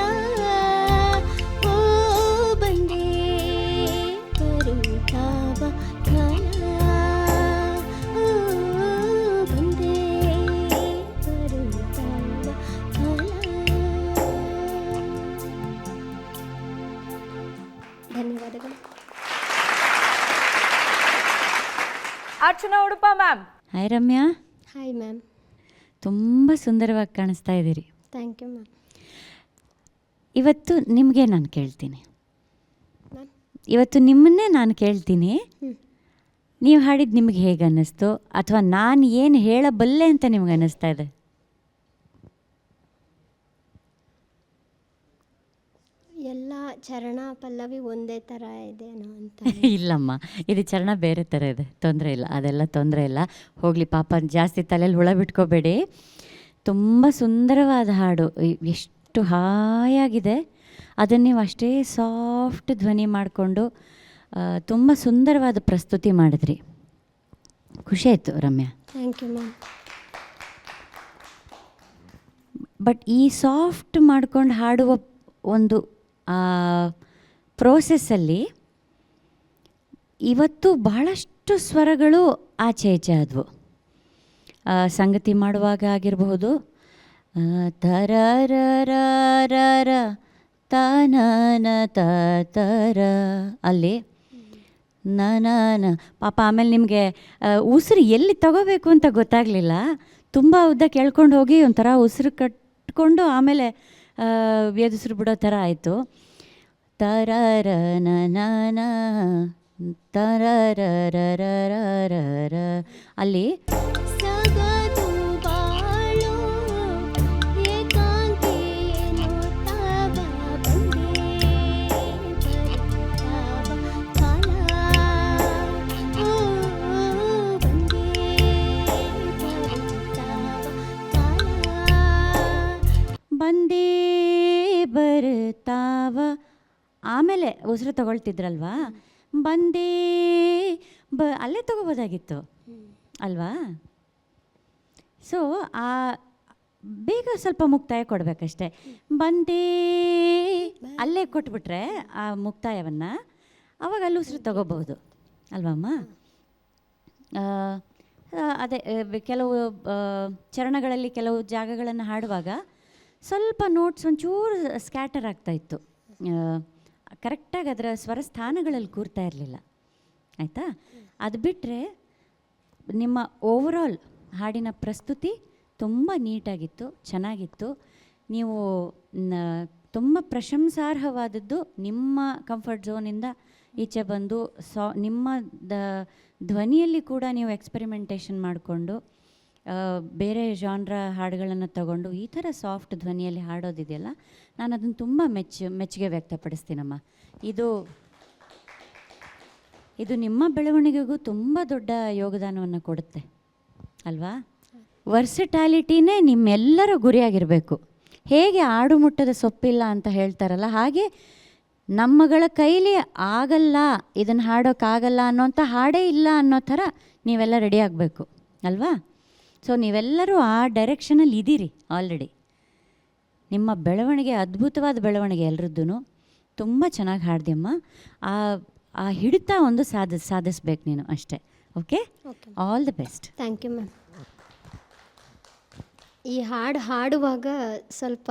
ಓ ಬಂದೇ ಬರುತ್ತಾವ ಕಾಲ. ಓ ಬಂದೇ ಬರುತ್ತಾವ ಕಾಲ. ಧನ್ಯವಾದಗಳು. Archana Udupa ma'am. Hi Ramya, hi ma'am. ತುಂಬ ಸುಂದರವಾಗಿ ಕಾಣಿಸ್ತಾ ಇದ್ದೀರಿ. Thank you ma'am. ಇವತ್ತು ನಿಮಗೆ ನಾನು ಕೇಳ್ತೀನಿ, ಇವತ್ತು ನಿಮ್ಮನ್ನೇ ನಾನು ಕೇಳ್ತೀನಿ, ನೀವು ಹಾಡಿದ್ದು ನಿಮಗೆ ಹೇಗೆ ಅನ್ನಿಸ್ತು, ಅಥವಾ ನಾನು ಏನು ಹೇಳಬಲ್ಲೆ ಅಂತ ನಿಮ್ಗೆ ಅನ್ನಿಸ್ತಾ ಇದೆ? ಎಲ್ಲ ಚರಣ ಪಲ್ಲವಿ ಒಂದೇ ಥರ ಇದೆನೋ ಅಂತ. ಇಲ್ಲಮ್ಮ, ಇದು ಚರಣ ಬೇರೆ ಥರ ಇದೆ, ತೊಂದರೆ ಇಲ್ಲ, ಅದೆಲ್ಲ ತೊಂದರೆ ಇಲ್ಲ. ಹೋಗಲಿ ಪಾಪ, ಜಾಸ್ತಿ ತಲೆಯಲ್ಲಿ ಹುಳ ಬಿಟ್ಕೋಬೇಡಿ. ತುಂಬ ಸುಂದರವಾದ ಹಾಡು, ಎಷ್ಟು ಹಾಯಾಗಿದೆ. ಅದನ್ನು ನೀವು ಅಷ್ಟೇ ಸಾಫ್ಟ್ ಧ್ವನಿ ಮಾಡಿಕೊಂಡು ತುಂಬ ಸುಂದರವಾದ ಪ್ರಸ್ತುತಿ ಮಾಡಿದ್ರಿ. ಖುಷಿ ಆಯಿತು Ramya. Thank you ma'am. But ಈ ಸಾಫ್ಟ್ ಮಾಡ್ಕೊಂಡು ಹಾಡುವ ಒಂದು ಪ್ರೋಸೆಸ್ಸಲ್ಲಿ ಇವತ್ತು ಬಹಳಷ್ಟು ಸ್ವರಗಳು ಆಚೆ ಈಚೆ ಆದವು. ಸಂಗತಿ ಮಾಡುವಾಗ ಆಗಿರಬಹುದು, ತರರ ತನನ ತರ ಅಲ್ಲಿ ನನ ಪಾಪ. ಆಮೇಲೆ ನಿಮಗೆ ಉಸಿರು ಎಲ್ಲಿ ತಗೋಬೇಕು ಅಂತ ಗೊತ್ತಾಗಲಿಲ್ಲ. ತುಂಬ ಉದ್ದ ಕೇಳ್ಕೊಂಡು ಹೋಗಿ ಒಂಥರ ಉಸಿರು ಕಟ್ಕೊಂಡು ಆಮೇಲೆ ಎದುಸಿರು ಬಿಡೋ ಥರ ಆಯಿತು. ತರರ ನನ ತರರ ಅಲ್ಲಿ ಸಗದು ಬಾಳು ಏಕಾಂತೇನು ತವ ಬಂದೇ ಬರುತ್ತವ ಕಾಲ, ಬಂದೇ ಬರುತ್ತವ ಕಾಲ. ಬಂದೇ ಬರ್ತಾವ. ಆಮೇಲೆ ಉಸಿರು ತಗೊಳ್ತಿದ್ರಲ್ವಾ, ಬಂದೇ ಅಲ್ಲೇ ತಗೋಬೋದಾಗಿತ್ತು ಅಲ್ವಾ? ಸೊ ಬೇಗ ಸ್ವಲ್ಪ ಮುಕ್ತಾಯ ಕೊಡಬೇಕಷ್ಟೆ. ಬಂದೇ ಅಲ್ಲೇ ಕೊಟ್ಬಿಟ್ರೆ ಆ ಮುಕ್ತಾಯವನ್ನು, ಆವಾಗ ಅಲ್ಲಿ ಉಸಿರು ತಗೋಬಹುದು ಅಲ್ವಮ್ಮ? ಅದೇ ಕೆಲವು ಚರಣಗಳಲ್ಲಿ ಕೆಲವು ಜಾಗಗಳನ್ನು ಹಾಡುವಾಗ ಸ್ವಲ್ಪ ನೋಟ್ಸ್ ಒಂಚೂರು ಸ್ಕ್ಯಾಟರ್ ಆಗ್ತಾಯಿತ್ತು, ಕರೆಕ್ಟಾಗಿ ಅದರ ಸ್ವರಸ್ಥಾನಗಳಲ್ಲಿ ಕೂರ್ತಾ ಇರಲಿಲ್ಲ. ಆಯಿತಾ? ಅದು ಬಿಟ್ಟರೆ ನಿಮ್ಮ ಓವರಾಲ್ ಹಾಡಿನ ಪ್ರಸ್ತುತಿ ತುಂಬ ನೀಟಾಗಿತ್ತು, ಚೆನ್ನಾಗಿತ್ತು. ನೀವು ತುಂಬ ಪ್ರಶಂಸಾರ್ಹವಾದದ್ದು. ನಿಮ್ಮ ಕಂಫರ್ಟ್ ಝೋನಿಂದ ಈಚೆ ಬಂದು ನಿಮ್ಮ ಧ್ವನಿಯಲ್ಲಿ ಕೂಡ ನೀವು ಎಕ್ಸ್ಪೆರಿಮೆಂಟೇಷನ್ ಮಾಡಿಕೊಂಡು ಬೇರೆ ಜಾನ್ರ ಹಾಡುಗಳನ್ನು ತಗೊಂಡು ಈ ಥರ ಸಾಫ್ಟ್ ಧ್ವನಿಯಲ್ಲಿ ಹಾಡೋದಿದೆಯಲ್ಲ, ನಾನು ಅದನ್ನು ತುಂಬ ಮೆಚ್ಚುಗೆ ವ್ಯಕ್ತಪಡಿಸ್ತೀನಮ್ಮ. ಇದು ನಿಮ್ಮ ಬೆಳವಣಿಗೆಗೂ ತುಂಬ ದೊಡ್ಡ ಯೋಗದಾನವನ್ನು ಕೊಡುತ್ತೆ ಅಲ್ವಾ? ವರ್ಸಿಟ್ಯಾಲಿಟಿನೇ ನಿಮ್ಮೆಲ್ಲರ ಗುರಿಯಾಗಿರಬೇಕು. ಹೇಗೆ ಆಡು ಮುಟ್ಟದ ಸೊಪ್ಪಿಲ್ಲ ಅಂತ ಹೇಳ್ತಾರಲ್ಲ, ಹಾಗೆ ನಮ್ಮಗಳ ಕೈಲಿ ಆಗಲ್ಲ, ಇದನ್ನು ಹಾಡೋಕ್ಕಾಗಲ್ಲ ಅನ್ನೋಂಥ ಹಾಡೇ ಇಲ್ಲ ಅನ್ನೋ ಥರ ನೀವೆಲ್ಲ ರೆಡಿ ಆಗಬೇಕು ಅಲ್ವಾ? ಸೊ ನೀವೆಲ್ಲರೂ ಆ ಡೈರೆಕ್ಷನಲ್ಲಿ ಇದ್ದೀರಿ ಆಲ್ರೆಡಿ. ನಿಮ್ಮ ಬೆಳವಣಿಗೆ ಅದ್ಭುತವಾದ ಬೆಳವಣಿಗೆ ಎಲ್ರದ್ದೂ. ತುಂಬ ಚೆನ್ನಾಗಿ ಹಾಡ್ದಮ್ಮ. ಆ ಹಿಡಿತ ಒಂದು ಸಾಧಿಸ್ಬೇಕು ನೀನು ಅಷ್ಟೇ. Okay, all the best. Thank you ma'am. ಈ ಹಾಡುವಾಗ ಸ್ವಲ್ಪ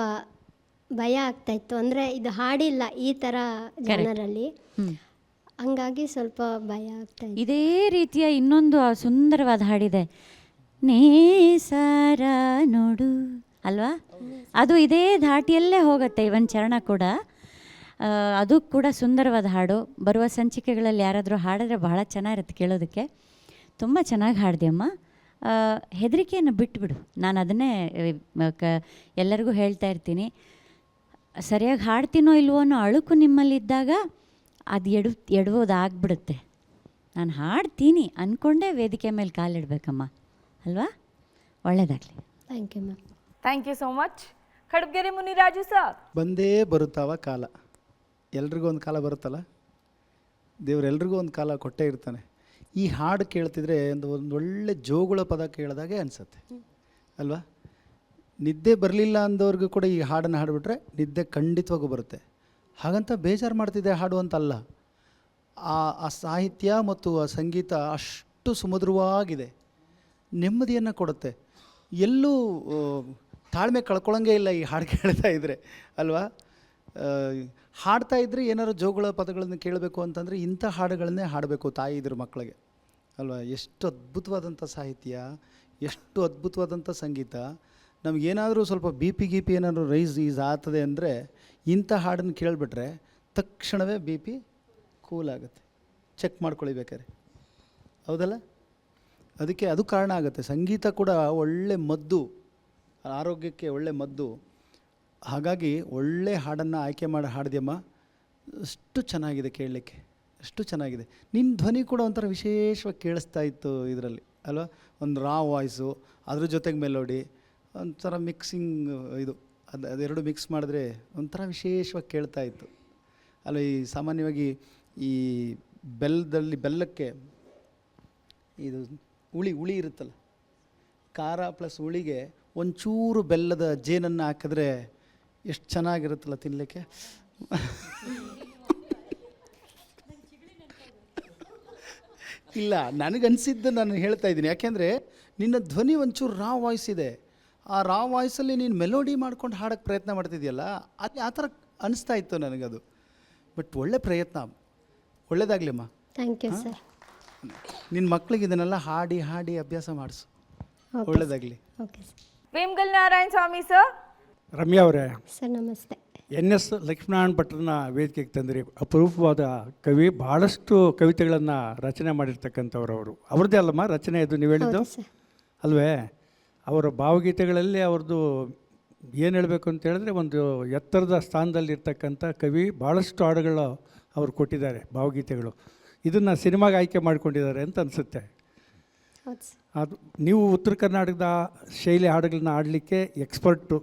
ಭಯ ಆಗ್ತಾಯಿತ್ತು, ಅಂದರೆ ಇದು ಹಾಡಿಲ್ಲ ಈ ಥರ ಜನರಲ್ಲಿ, ಹಂಗಾಗಿ ಸ್ವಲ್ಪ ಭಯ ಆಗ್ತಾಯಿತ್ತು. ಇದೇ ರೀತಿಯ ಇನ್ನೊಂದು ಸುಂದರವಾದ ಹಾಡಿದೆ, ನೇಸರ ನೋಡು ಅಲ್ವಾ? ಅದು ಇದೇ ಧಾಟಿಯಲ್ಲೇ ಹೋಗುತ್ತೆ. ಇವನ್ ಚರಣ ಕೂಡ, ಅದು ಕೂಡ ಸುಂದರವಾದ ಹಾಡು. ಬರುವ ಸಂಚಿಕೆಗಳಲ್ಲಿ ಯಾರಾದರೂ ಹಾಡಿದ್ರೆ ಬಹಳ ಚೆನ್ನಾಗಿರುತ್ತೆ ಕೇಳೋದಕ್ಕೆ. ತುಂಬ ಚೆನ್ನಾಗಿ ಹಾಡ್ದೆಯಮ್ಮ. ಹೆದರಿಕೆಯನ್ನು ಬಿಟ್ಟುಬಿಡು. ನಾನು ಅದನ್ನೇ ಎಲ್ಲರಿಗೂ ಹೇಳ್ತಾ ಇರ್ತೀನಿ. ಸರಿಯಾಗಿ ಹಾಡ್ತೀನೋ ಇಲ್ವೋ ಅನ್ನೋ ಅಳುಕು ನಿಮ್ಮಲ್ಲಿದ್ದಾಗ ಅದು ಎಡುವುದಾಗ್ಬಿಡುತ್ತೆ. ನಾನು ಹಾಡ್ತೀನಿ ಅಂದ್ಕೊಂಡೇ ವೇದಿಕೆ ಮೇಲೆ ಕಾಲಿಡಬೇಕಮ್ಮ ಅಲ್ವಾ? ಒಳ್ಳೆಯದಾಗಲಿ. Thank you ma'am. Thank you so much. Kadabagere Muniraju sir. ಬಂದೇ ಬರುತ್ತಾವ ಕಾಲ. ಎಲ್ರಿಗೂ ಒಂದು ಕಾಲ ಬರುತ್ತಲ್ಲ, ದೇವರೆಲ್ರಿಗೂ ಒಂದು ಕಾಲ ಕೊಟ್ಟೇ ಇರ್ತಾನೆ. ಈ ಹಾಡು ಕೇಳ್ತಿದ್ರೆ ಒಂದು ಒಳ್ಳೆ ಜೋಗುಳ ಪದ ಕೇಳಿದಾಗೆ ಅನಿಸುತ್ತೆ ಅಲ್ವಾ? ನಿದ್ದೆ ಬರಲಿಲ್ಲ ಅಂದವ್ರಿಗೂ ಕೂಡ ಈ ಹಾಡನ್ನು ಹಾಡಿಬಿಟ್ರೆ ನಿದ್ದೆ ಖಂಡಿತವಾಗೂ ಬರುತ್ತೆ. ಹಾಗಂತ ಬೇಜಾರು ಮಾಡ್ತಿದ್ದೆ ಹಾಡು ಅಂತಲ್ಲ. ಆ ಸಾಹಿತ್ಯ ಮತ್ತು ಆ ಸಂಗೀತ ಅಷ್ಟು ಸುಮಧುರವಾಗಿದೆ, ನೆಮ್ಮದಿಯನ್ನು ಕೊಡುತ್ತೆ. ಎಲ್ಲೂ ತಾಳ್ಮೆ ಕಳ್ಕೊಳ್ಳೋಂಗೇ ಇಲ್ಲ ಈ ಹಾಡು ಕೇಳ್ತಾ ಇದ್ದರೆ ಅಲ್ವಾ? ಹಾಡ್ತಾ ಇದ್ದರೆ ಏನಾದ್ರು ಜೋಗುಳ ಪದಗಳನ್ನು ಕೇಳಬೇಕು ಅಂತಂದರೆ ಇಂಥ ಹಾಡುಗಳನ್ನೇ ಹಾಡಬೇಕು ತಾಯಿ ಇದ್ರ ಮಕ್ಕಳಿಗೆ ಅಲ್ವಾ? ಎಷ್ಟು ಅದ್ಭುತವಾದಂಥ ಸಾಹಿತ್ಯ, ಎಷ್ಟು ಅದ್ಭುತವಾದಂಥ ಸಂಗೀತ. ನಮಗೇನಾದರೂ ಸ್ವಲ್ಪ ಬಿ ಪಿ ಏನಾದರೂ ರೈಸ್ ಆಗ್ತದೆ ಅಂದರೆ ಇಂಥ ಹಾಡನ್ನು ಕೇಳಿಬಿಟ್ರೆ ತಕ್ಷಣವೇ ಬಿ ಪಿ ಕೂಲ್ ಆಗುತ್ತೆ. ಚೆಕ್ ಮಾಡ್ಕೊಳ್ಳಿ ಬೇಕಾದ್ರೆ, ಹೌದಲ್ಲ? ಅದಕ್ಕೆ ಅದು ಕಾರಣ ಆಗುತ್ತೆ. ಸಂಗೀತ ಕೂಡ ಒಳ್ಳೆ ಮದ್ದು, ಆರೋಗ್ಯಕ್ಕೆ ಒಳ್ಳೆ ಮದ್ದು. ಹಾಗಾಗಿ ಒಳ್ಳೆ ಹಾಡನ್ನು ಆಯ್ಕೆ ಮಾಡಿ ಹಾಡಿದ್ಯಮ್ಮ, ಅಷ್ಟು ಚೆನ್ನಾಗಿದೆ ಕೇಳಲಿಕ್ಕೆ, ಅಷ್ಟು ಚೆನ್ನಾಗಿದೆ. ನಿನ್ನ ಧ್ವನಿ ಕೂಡ ಒಂಥರ ವಿಶೇಷವಾಗಿ ಕೇಳಿಸ್ತಾ ಇತ್ತು ಇದರಲ್ಲಿ ಅಲ್ವಾ? ಒಂದು ರಾ ವಾಯ್ಸು, ಅದ್ರ ಜೊತೆಗೆ ಮೆಲೋಡಿ, ಒಂಥರ ಮಿಕ್ಸಿಂಗ್ ಇದು, ಅದೆರಡು ಮಿಕ್ಸ್ ಮಾಡಿದ್ರೆ ಒಂಥರ ವಿಶೇಷವಾಗಿ ಕೇಳ್ತಾ ಇತ್ತು ಅಲ್ಲ? ಈ ಸಾಮಾನ್ಯವಾಗಿ ಈ ಬೆಲ್ಲಕ್ಕೆ ಇದು ಹುಳಿ ಇರುತ್ತಲ್ಲ, ಖಾರ ಪ್ಲಸ್ ಹುಳಿಗೆ ಒಂಚೂರು ಬೆಲ್ಲದ ಜೇನನ್ನು ಹಾಕಿದ್ರೆ ಎಷ್ಟು ಚೆನ್ನಾಗಿರುತ್ತಲ್ಲ ತಿನ್ನಲಿಕ್ಕೆ. ಇಲ್ಲ, ನನಗನ್ಸಿದ್ದು ನಾನು ಹೇಳ್ತಾ ಇದ್ದೀನಿ. ಯಾಕೆಂದರೆ ನಿನ್ನ ಧ್ವನಿ ಒಂಚೂರು ರಾ ವಾಯ್ಸ್ ಇದೆ. ಆ ರಾ ವಾಯ್ಸಲ್ಲಿ ನೀನು ಮೆಲೋಡಿ ಮಾಡ್ಕೊಂಡು ಹಾಡೋಕ್ಕೆ ಪ್ರಯತ್ನ ಮಾಡ್ತಿದ್ಯಲ್ಲ, ಅದು ಆ ಥರ ಅನಿಸ್ತಾ ಇತ್ತು ನನಗದು. ಬಟ್ ಒಳ್ಳೆ ಪ್ರಯತ್ನ, ಒಳ್ಳೇದಾಗಲಿ ಅಮ್ಮ. ಥ್ಯಾಂಕ್ ಯು ಸರ್. ನಿನ್ನ ಮಕ್ಕಳಿಗೆ ಇದನ್ನೆಲ್ಲ ಹಾಡಿ ಹಾಡಿ ಅಭ್ಯಾಸ ಮಾಡಿಸು, ಒಳ್ಳೇದಾಗಲಿ. Okay sir. Vemagal Narayan Swamy sir. Ramya ಅವರೇ, ಸರ್ ನಮಸ್ತೆ. NS ಲಕ್ಷ್ಮೀನಾರಾಯಣ ಭಟ್ರನ್ನ ವೇದಿಕೆಗೆ ತಂದಿರಿ. ಅಪರೂಪವಾದ ಕವಿ, ಭಾಳಷ್ಟು ಕವಿತೆಗಳನ್ನು ರಚನೆ ಮಾಡಿರ್ತಕ್ಕಂಥವ್ರು ಅವರು. ಅವ್ರದ್ದೇ ಅಲ್ಲಮ್ಮ ರಚನೆ ಇದು ನೀವು ಹೇಳಿದ್ದು ಹೌದು ಸರ್. ಅಲ್ವೇ? ಅವರ ಭಾವಗೀತೆಗಳಲ್ಲಿ ಅವ್ರದ್ದು ಏನು ಹೇಳಬೇಕು ಅಂತ ಹೇಳಿದ್ರೆ, ಒಂದು ಎತ್ತರದ ಸ್ಥಾನದಲ್ಲಿರ್ತಕ್ಕಂಥ ಕವಿ. ಭಾಳಷ್ಟು ಹಾಡುಗಳು ಅವರು ಕೊಟ್ಟಿದ್ದಾರೆ, ಭಾವಗೀತೆಗಳು. ಇದನ್ನು ಸಿನಿಮಾಗೆ ಆಯ್ಕೆ ಮಾಡಿಕೊಂಡಿದ್ದಾರೆ ಅಂತ ಅನಿಸುತ್ತೆ. ಹೌದು ಸರ್. ಅದು ನೀವು ಉತ್ತರ ಕರ್ನಾಟಕದ ಶೈಲಿ ಹಾಡುಗಳನ್ನ ಆಡಲಿಕ್ಕೆ ಎಕ್ಸ್ಪರ್ಟು,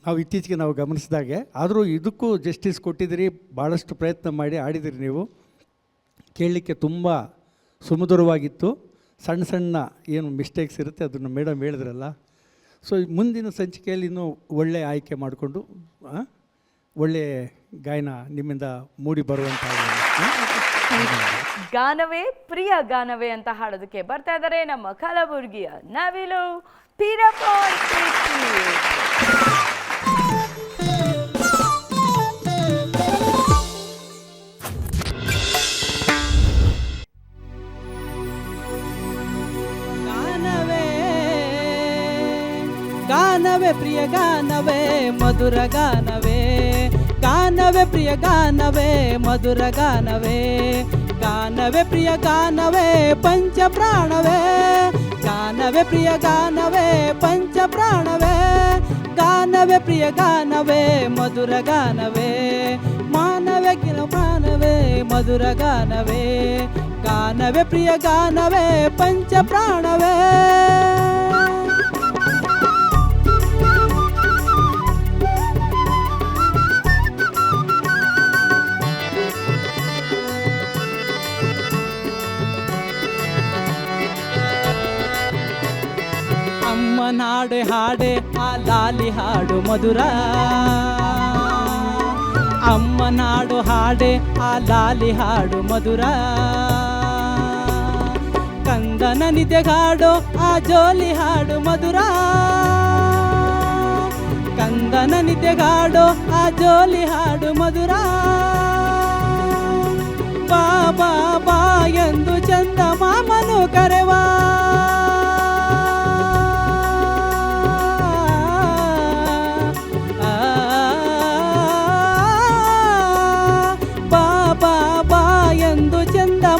ನಾವು ಇತ್ತೀಚೆಗೆ ನಾವು ಗಮನಿಸಿದಾಗೆ. ಆದರೂ ಇದಕ್ಕೂ ಜಸ್ಟಿಸ್ ಕೊಟ್ಟಿದ್ದೀರಿ, ಭಾಳಷ್ಟು ಪ್ರಯತ್ನ ಮಾಡಿ ಆಡಿದಿರಿ ನೀವು. ಕೇಳಲಿಕ್ಕೆ ತುಂಬ ಸುಮಧುರವಾಗಿತ್ತು. ಸಣ್ಣ ಸಣ್ಣ ಏನು ಮಿಸ್ಟೇಕ್ಸ್ ಇರುತ್ತೆ ಅದನ್ನು ಮೇಡಮ್ ಹೇಳಿದ್ರಲ್ಲ. ಸೊ ಮುಂದಿನ ಸಂಚಿಕೆಯಲ್ಲಿ ಇನ್ನೂ ಒಳ್ಳೆ ಆಯ್ಕೆ ಮಾಡಿಕೊಂಡು ಒಳ್ಳೆಯ ಗಾಯನ ನಿಮ್ಮಿಂದ ಮೂಡಿ ಬರುವಂಥ ಗಾನವೇ ಪ್ರಿಯ ಗಾನವೇ ಅಂತ ಹಾಡೋದಕ್ಕೆ ಬರ್ತಾ ಇದ್ದಾರೆ ನಮ್ಮ ಕಲಬುರ್ಗಿಯ ನವಿಲು ಪೀರಪ್ಪ. ಗಾನವೇ ಪ್ರಿಯ ಗಾನವೇ ಮಧುರ ಗಾನವೇ, ಗಾನವೇ ಪ್ರಿಯ ಗಾನವೇ ಮಧುರ ಗಾನವೇ, ಗಾನವೇ ಪ್ರಿಯ ಗಾನವೇ ಪಂಚ ಪ್ರಾಣವೇ, ಗಾನವೇ ಪ್ರಿಯ ಗಾನವೇ ಪಂಚ ಪ್ರಾಣವೇ, ಗಾನವೇ ಪ್ರಿಯ ಗಾನವೇ ಮಧುರ ಗಾನವೇ, ಮಾನವೇ ಕಿಲ ಮಾನವೇ ಮಧುರ ಗಾನವೇ, ಗಾನವೇ ಪ್ರಿಯ ಗಾನವೇ ಪಂಚ ಪ್ರಾಣವೇ. ಅಮ್ಮನಾಡೆ ಹಾಡೆ ಆ ಲಾಲಿ ಹಾಡು ಮಧುರ, ಅಮ್ಮನಾಡು ಹಾಡೆ ಆ ಲಾಲಿ ಹಾಡು ಮಧುರ, ಕಂದನ ನಿದೆಗಾಡೋ ಆ ಜೋಲಿ ಹಾಡು ಮಧುರ, ಕಂದನ ನಿದೆಗಾಡೋ ಆ ಜೋಲಿ ಹಾಡು ಮಧುರ, ಬಾಬಾ ಬಾ ಎಂದು ಚಂದ ಮಾಮನು ಕರೆವಾ,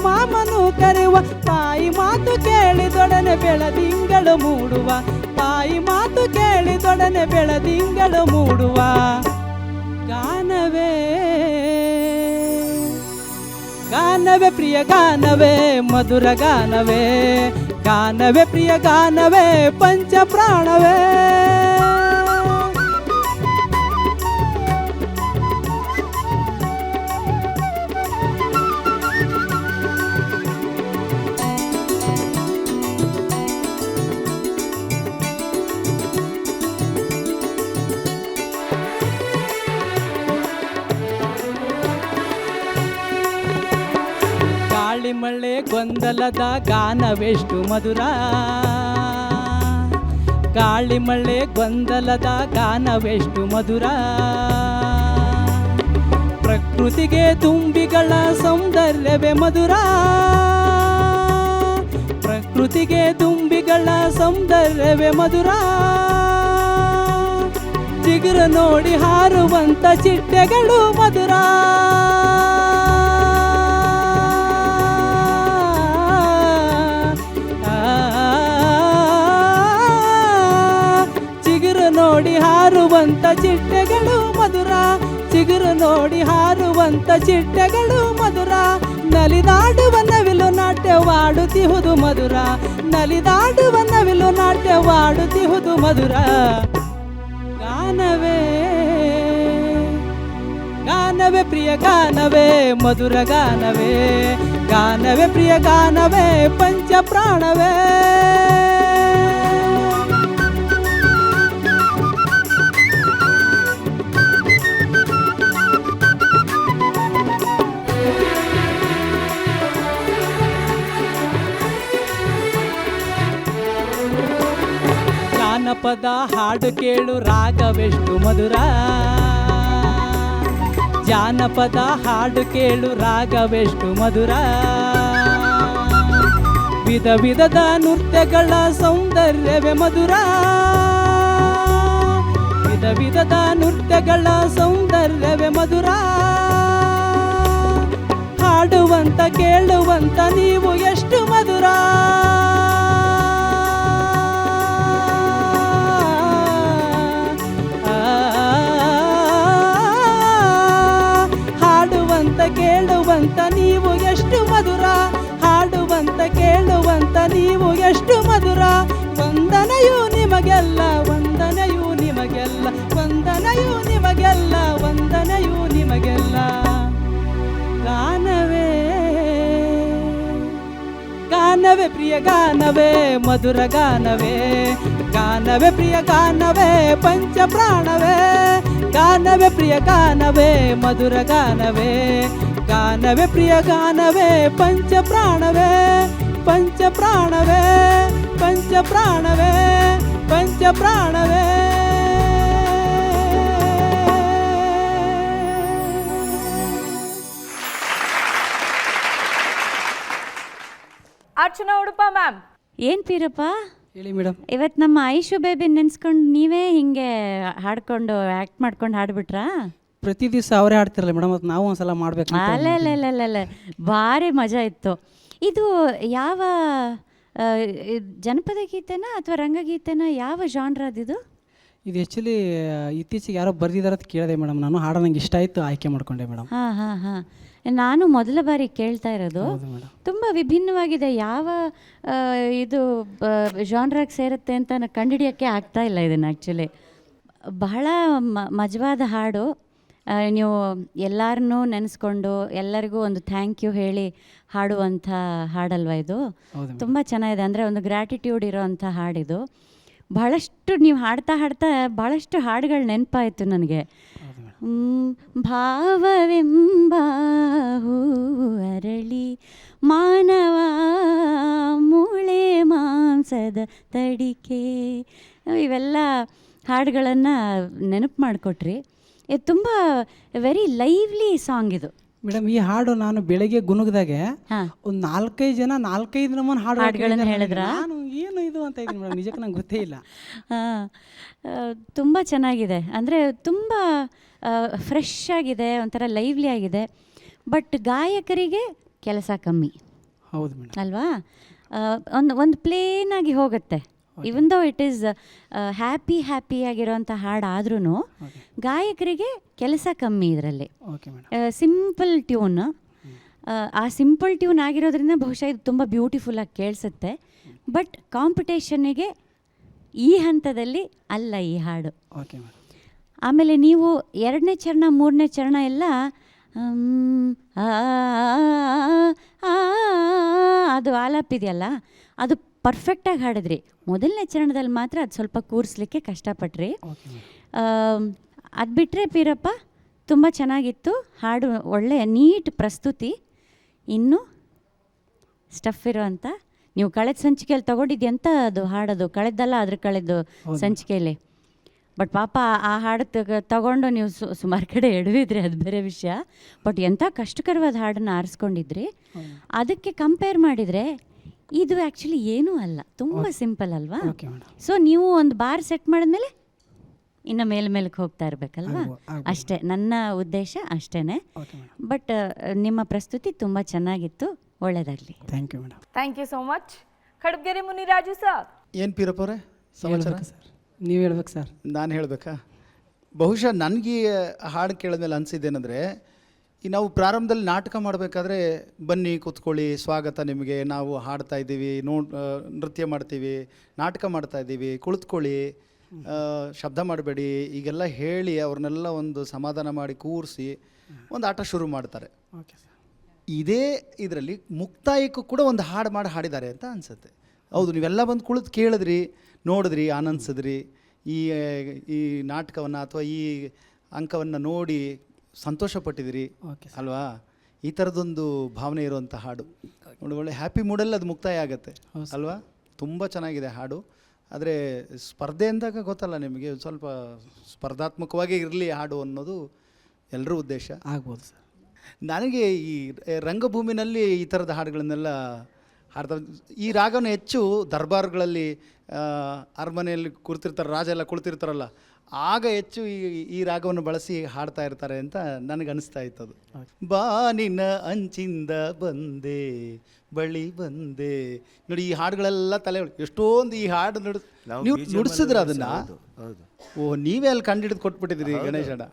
ಮಾಮನು ಕರೆಯುವ, ತಾಯಿ ಮಾತು ಕೇಳಿದೊಡನೆ ಬೆಳದಿಂಗಳು ಮೂಡುವ, ತಾಯಿ ಮಾತು ಕೇಳಿದೊಡನೆ ಬೆಳದಿಂಗಳು ಮೂಡುವ, ಗಾನವೇ ಗಾನವೇ ಪ್ರಿಯ ಗಾನವೇ ಮಧುರ ಗಾನವೇ, ಗಾನವೇ ಪ್ರಿಯ ಗಾನವೇ ಪಂಚ ಪ್ರಾಣವೇ. ಮಳೆ ಗೊಂದಲದ ಗಾನವೆಷ್ಟು ಮಧುರ, ಗಾಳಿ ಮಳೆ ಗೊಂದಲದ ಗಾನವೆಷ್ಟು ಮಧುರ, ಪ್ರಕೃತಿಗೆ ತುಂಬಿಗಳ ಸೌಂದರ್ಯವೇ ಮಧುರ, ಪ್ರಕೃತಿಗೆ ತುಂಬಿಗಳ ಸೌಂದರ್ಯವೇ ಮಧುರ, ಚಿಗುರು ನೋಡಿ ಹಾರುವಂತ ಚಿಟ್ಟೆಗಳು ಮಧುರ. ಚಿಗುರು ನೋಡಿ ಹಾರುವಂತ ಚಿಟ್ಟೆಗಳು ಮಧುರ. ಚಿಗುರು ನೋಡಿ ಹಾರುವಂತ ಚಿಟ್ಟೆಗಳು ಮಧುರ. ನಲಿದಾಡುವ ನವಿಲು ನಾಟ್ಯವಾಡುತ್ತಿಹುದು ಮಧುರ. ನಲಿದಾಡುವ ನವಿಲು ನಾಟ್ಯವಾಡುತ್ತಿಹುದು ಮಧುರ. ಗಾನವೇ ಗಾನವೇ ಪ್ರಿಯ ಗಾನವೇ ಮಧುರ ಗಾನವೇ. ಗಾನವೇ ಪ್ರಿಯ ಗಾನವೇ ಪಂಚ ಪ್ರಾಣವೇ. ಜಾನಪದ ಹಾಡು ಕೇಳು ರಾಗವೆಷ್ಟು ಮಧುರ. ಜಾನಪದ ಹಾಡು ಕೇಳು ರಾಗವೆಷ್ಟು ಮಧುರ. ವಿಧ ವಿಧದ ನೃತ್ಯಗಳ ಸೌಂದರ್ಯವೇ ಮಧುರ. ವಿಧ ವಿಧದ ನೃತ್ಯಗಳ ಸೌಂದರ್ಯವೇ ಮಧುರ. ಹಾಡುವಂತ ಕೇಳುವಂತ ನೀವು ಎಷ್ಟು ಮಧುರ. ಕೇಳುವಂತ ನೀವು ಎಷ್ಟು ಮಧುರ. ಹಾಡುವಂತ ಕೇಳುವಂತ ನೀವು ಎಷ್ಟು ಮಧುರ. ವಂದನೆಯು ನಿಮಗೆಲ್ಲ ವಂದನೆಯು ನಿಮಗೆಲ್ಲ ವಂದನೆಯು ನಿಮಗೆಲ್ಲ ವಂದನೆಯು ನಿಮಗೆಲ್ಲ. ಗಾನವೇ ಗಾನವೇ ಪ್ರಿಯ ಗಾನವೇ ಮಧುರ ಗಾನವೇ. ಗಾನವೇ ಪ್ರಿಯ ಗಾನವೇ ಪಂಚ ಪ್ರಾಣವೇ. ಗಾನವೇ ಪ್ರಿಯ ಗಾನವೇ ಮಧುರ ಗಾನವೇ. ಗಾನವೇ ಪ್ರಿಯ ಗಾನವೇ ಪಂಚ ಪ್ರಾಣವೇ. ಪಂಚ ಪ್ರಾಣವೇ ಪಂಚ ಪ್ರಾಣವೇ ಪಂಚ ಪ್ರಾಣವೇ. ಅರ್ಚನಾ ಉಡುಪ ಮ್ಯಾಮ್. ಏನು ಪೀರಪ್ಪ, ಹೇಳಿ ಮೇಡಮ್. ಇವತ್ತು ನಮ್ಮ ಐಶು ಬೇಬಿ ನೆನೆಸ್ಕೊಂಡು ನೀವೇ ಹಿಂಗೆ ಹಾಡ್ಕೊಂಡು ಆ್ಯಕ್ಟ್ ಮಾಡ್ಕೊಂಡು ಹಾಡ್ಬಿಟ್ರಾ? ಪ್ರತಿ ದಿವಸ ಅವರೇ ಹಾಡ್ತಿರಲ್ಲ ಮೇಡಮ್, ಮತ್ತು ನಾವು ಒಂದ್ಸಲ ಮಾಡ್ಬೇಕು. ಅಲ್ಲ ಭಾರಿ ಮಜಾ ಇತ್ತು. ಇದು ಯಾವ ಜನಪದ ಗೀತೆನಾ ಅಥವಾ ರಂಗಗೀತೆನಾ, ಯಾವ ಜಾನ್ರದಿದು? ಇದು ಆ್ಯಕ್ಚುಲಿ ಇತ್ತೀಚೆಗೆ ಯಾರೋ ಬರ್ದಿದ್ದಾರೆ ಅಂತ ಕೇಳಿದೆ ಮೇಡಮ್. ನಾನು ಹಾಡು ನಂಗೆ ಇಷ್ಟ ಆಯಿತು, ಆಯ್ಕೆ ಮಾಡ್ಕೊಂಡೆ ಮೇಡಮ್. ಹಾಂ ನಾನು ಮೊದಲ ಬಾರಿ ಕೇಳ್ತಾ ಇರೋದು. ತುಂಬ ವಿಭಿನ್ನವಾಗಿದೆ. ಯಾವ ಇದು ಜಾನ್ರಾಗೆ ಸೇರುತ್ತೆ ಅಂತ ಕಂಡುಹಿಡಿಯೋಕ್ಕೆ ಆಗ್ತಾ ಇಲ್ಲ ಇದನ್ನು. ಆ್ಯಕ್ಚುಲಿ ಬಹಳ ಮಜವಾದ ಹಾಡು. ನೀವು ಎಲ್ಲರನ್ನೂ ನೆನೆಸ್ಕೊಂಡು ಎಲ್ಲರಿಗೂ ಒಂದು ಥ್ಯಾಂಕ್ ಯು ಹೇಳಿ ಹಾಡುವಂಥ ಹಾಡಲ್ವ ಇದು? ತುಂಬ ಚೆನ್ನಾಗಿದೆ. ಅಂದರೆ ಒಂದು ಗ್ರ್ಯಾಟಿಟ್ಯೂಡ್ ಇರೋವಂಥ ಹಾಡಿದು. ಭಾಳಷ್ಟು ನೀವು ಹಾಡ್ತಾ ಭಾಳಷ್ಟು ಹಾಡುಗಳು ನೆನಪಾಯಿತು ನನಗೆ. ಭಾವವೆಂಬ ಹೂ ಅರಳಿ ಮಾನವ ಮೂಳೆ ಮಾಂಸದ ತಡಿಕೆ, ಇವೆಲ್ಲ ಹಾಡುಗಳನ್ನು ನೆನಪು ಮಾಡಿಕೊಟ್ರಿ. ಇದು ತುಂಬ ವೆರಿ ಲೈವ್ಲಿ ಸಾಂಗ್ ಇದು ಮೇಡಮ್. ಈ ಹಾಡು ನಾನು ಬೆಳಗ್ಗೆ ಗುನುಗ್ದಾಗೆ ಒಂದು 4-5 ಜನ 4-5 ನಮೂನೆ ಹಾಡುಗಳನ್ನು ಹೇಳಿದ್ರ. ನಾನು ಏನು ಇದು ಅಂತ ಇದ್ದೀನಿ ಮೇಡಮ್, ನಿಜಕ್ಕೆ ನಂಗೆ ಗೊತ್ತೇ ಇಲ್ಲ. ತುಂಬ ಚೆನ್ನಾಗಿದೆ. ಅಂದರೆ ತುಂಬ ಫ್ರೆಶ್ ಆಗಿದೆ, ಒಂಥರ ಲೈವ್ಲಿ ಆಗಿದೆ. ಬಟ್ ಗಾಯಕರಿಗೆ ಕೆಲಸ ಕಮ್ಮಿ. ಹೌದು ಮೇಡಮ್ ಅಲ್ವಾ? ಒಂದು ಪ್ಲೇನಾಗಿ ಹೋಗುತ್ತೆ. ಇವನ್ ದೋ ಇಟ್ ಈಸ್ ಹ್ಯಾಪಿ ಆಗಿರೋಂಥ ಹಾಡು ಆದ್ರೂ ಗಾಯಕರಿಗೆ ಕೆಲಸ ಕಮ್ಮಿ ಇದರಲ್ಲಿ. Simple tune. ಆ ಸಿಂಪಲ್ ಟ್ಯೂನ್ ಆಗಿರೋದ್ರಿಂದ ಬಹುಶಃ ಇದು ತುಂಬ ಬ್ಯೂಟಿಫುಲ್ಲಾಗಿ ಕೇಳಿಸುತ್ತೆ. ಬಟ್ ಕಾಂಪಿಟೇಷನ್ನಿಗೆ ಈ ಹಂತದಲ್ಲಿ ಅಲ್ಲ ಈ ಹಾಡು. ಆಮೇಲೆ ನೀವು 2ನೇ ಚರಣ 3ನೇ ಚರಣ ಎಲ್ಲ ಅದು ಆಲಾಪಿದೆಯಲ್ಲ, ಅದು ಪರ್ಫೆಕ್ಟಾಗಿ ಹಾಡಿದ್ರಿ. 1ನೇ ಚರಣದಲ್ಲಿ ಮಾತ್ರ ಅದು ಸ್ವಲ್ಪ ಕೂರಿಸ್ಲಿಕ್ಕೆ ಕಷ್ಟಪಟ್ರಿ. ಅದು ಬಿಟ್ಟರೆ ಪೀರಪ್ಪ ತುಂಬ ಚೆನ್ನಾಗಿತ್ತು ಹಾಡು. ಒಳ್ಳೆಯ ನೀಟ್ ಪ್ರಸ್ತುತಿ, ಇನ್ನೂ ಸ್ಟಫ್ ಇರೋವಂಥ. ನೀವು ಕಳೆದ ಸಂಚಿಕೆಯಲ್ಲಿ ತೊಗೊಂಡಿದ್ದು ಎಂಥ ಅದು ಹಾಡೋದು, ಕಳೆದಲ್ಲ ಅದ್ರ ಕಳೆದು ಸಂಚಿಕೆಯಲ್ಲಿ. ಬಟ್ ಪಾಪ ಆ ಹಾಡು ತಗೊಂಡು ನೀವು ಸುಮಾರು ಕಡೆ ಎಡವಿದ್ರಿ, ಅದು ಬೇರೆ ವಿಷಯ. ಬಟ್ ಎಂಥ ಕಷ್ಟಕರವಾದ ಹಾಡನ್ನು ಆರಿಸ್ಕೊಂಡಿದ್ರಿ. ಅದಕ್ಕೆ ಕಂಪೇರ್ ಮಾಡಿದರೆ ಇದು ಆ್ಯಕ್ಚುಲಿ ಏನೂ ಅಲ್ಲ, ತುಂಬ ಸಿಂಪಲ್ ಅಲ್ವಾ? ಸೊ ನೀವು ಒಂದು ಬಾರ್ ಸೆಟ್ ಮಾಡಿದ್ಮೇಲೆ ಇನ್ನು ಮೇಲ್ಮೇಲಕ್ಕೆ ಹೋಗ್ತಾ ಇರಬೇಕಲ್ವಾ? ಅಷ್ಟೇ ನನ್ನ ಉದ್ದೇಶ, ಅಷ್ಟೇ. ಬಟ್ ನಿಮ್ಮ ಪ್ರಸ್ತುತಿ ತುಂಬ ಚೆನ್ನಾಗಿತ್ತು, ಒಳ್ಳೆಯದಾಗಲಿ. Thank you madam. Thank you so much. Kadabagere Muniraju sir. ಏನು ಪೀರಪ್ಪ ಅವರೇ ಸಮಾಚಾರ? ಸರ್ ನೀವು ಹೇಳ್ಬೇಕು ಸರ್. ನಾನು ಹೇಳಬೇಕಾ? ಬಹುಶಃ ನನಗೆ ಹಾಡು ಕೇಳಿದ್ಮೇಲೆ ಅನಿಸಿದ್ದೇನೆಂದರೆ, ಈ ನಾವು ಪ್ರಾರಂಭದಲ್ಲಿ ನಾಟಕ ಮಾಡಬೇಕಾದ್ರೆ ಬನ್ನಿ ಕೂತ್ಕೊಳ್ಳಿ, ಸ್ವಾಗತ ನಿಮಗೆ, ನಾವು ಹಾಡ್ತಾ ಇದ್ದೀವಿ, ನೃತ್ಯ ಮಾಡ್ತೀವಿ, ನಾಟಕ ಮಾಡ್ತಾ ಇದ್ದೀವಿ, ಕುಳಿತುಕೊಳ್ಳಿ, ಶಬ್ದ ಮಾಡಬೇಡಿ, ಈಗೆಲ್ಲ ಹೇಳಿ ಅವ್ರನ್ನೆಲ್ಲ ಒಂದು ಸಮಾಧಾನ ಮಾಡಿ ಕೂರಿಸಿ ಒಂದು ಆಟ ಶುರು ಮಾಡ್ತಾರೆ. Okay sir. ಇದೇ ಇದರಲ್ಲಿ ಮುಕ್ತಾಯಕ್ಕೂ ಕೂಡ ಒಂದು ಹಾಡು ಮಾಡಿ ಹಾಡಿದ್ದಾರೆ ಅಂತ ಅನಿಸುತ್ತೆ. ಹೌದು, ನೀವೆಲ್ಲ ಬಂದು ಕುಳಿತು ಕೇಳಿದ್ರಿ, ನೋಡಿದ್ರಿ, ಆನಂದಿಸಿದ್ರಿ, ಈ ನಾಟಕವನ್ನು ಅಥವಾ ಈ ಅಂಕವನ್ನು ನೋಡಿ ಸಂತೋಷಪಟ್ಟಿದ್ದೀರಿ ಅಲ್ವಾ? ಈ ಥರದೊಂದು ಭಾವನೆ ಇರುವಂಥ ಹಾಡು, ಒಳ್ಳೆ ಹ್ಯಾಪಿ ಮೂಡಲ್ಲಿ ಅದು ಮುಕ್ತಾಯ ಆಗುತ್ತೆ ಅಲ್ವಾ? ತುಂಬ ಚೆನ್ನಾಗಿದೆ ಹಾಡು. ಆದರೆ ಸ್ಪರ್ಧೆ ಅಂದಾಗ ಗೊತ್ತಲ್ಲ ನಿಮಗೆ, ಸ್ವಲ್ಪ ಸ್ಪರ್ಧಾತ್ಮಕವಾಗಿ ಇರಲಿ ಹಾಡು ಅನ್ನೋದು ಎಲ್ಲರ ಉದ್ದೇಶ ಆಗ್ಬೋದು ಸರ್. ನನಗೆ ಈ ರಂಗಭೂಮಿನಲ್ಲಿ ಈ ಥರದ ಹಾಡುಗಳನ್ನೆಲ್ಲ ಹಾಡ್ತಾ, ಈ ರಾಗವನ್ನು ಹೆಚ್ಚು ದರ್ಬಾರ್ಗಳಲ್ಲಿ ಅರಮನೆಯಲ್ಲಿ ಕುಳಿತಿರ್ತಾರೆ, ರಾಜ ಎಲ್ಲ ಕುಳಿತಿರ್ತಾರಲ್ಲ, ಆಗ ಹೆಚ್ಚು ಈ ರಾಗವನ್ನು ಬಳಸಿ ಹಾಡ್ತಾ ಇರ್ತಾರೆ ಅಂತ ನನಗೆ ಅನಿಸ್ತಾ ಇತ್ತು. ಅದು ಬಾನಿನ ಅಂಚಿಂದ ಬಂದೆ ಬಳಿ ಬಂದೆ ನೋಡಿ, ಈ ಹಾಡುಗಳೆಲ್ಲ ತಲೆ ಎಷ್ಟೊಂದು ಈ ಹಾಡು ನೀವು ನುಡಿಸಿದ್ರ ಅದನ್ನ. ಓ, ನೀವೇ ಅಲ್ಲಿ ಕಂಡಿಡಿದು ಕೊಟ್ಬಿಟ್ಟಿದ್ರಿ ಗಣೇಶಣ್ಣ.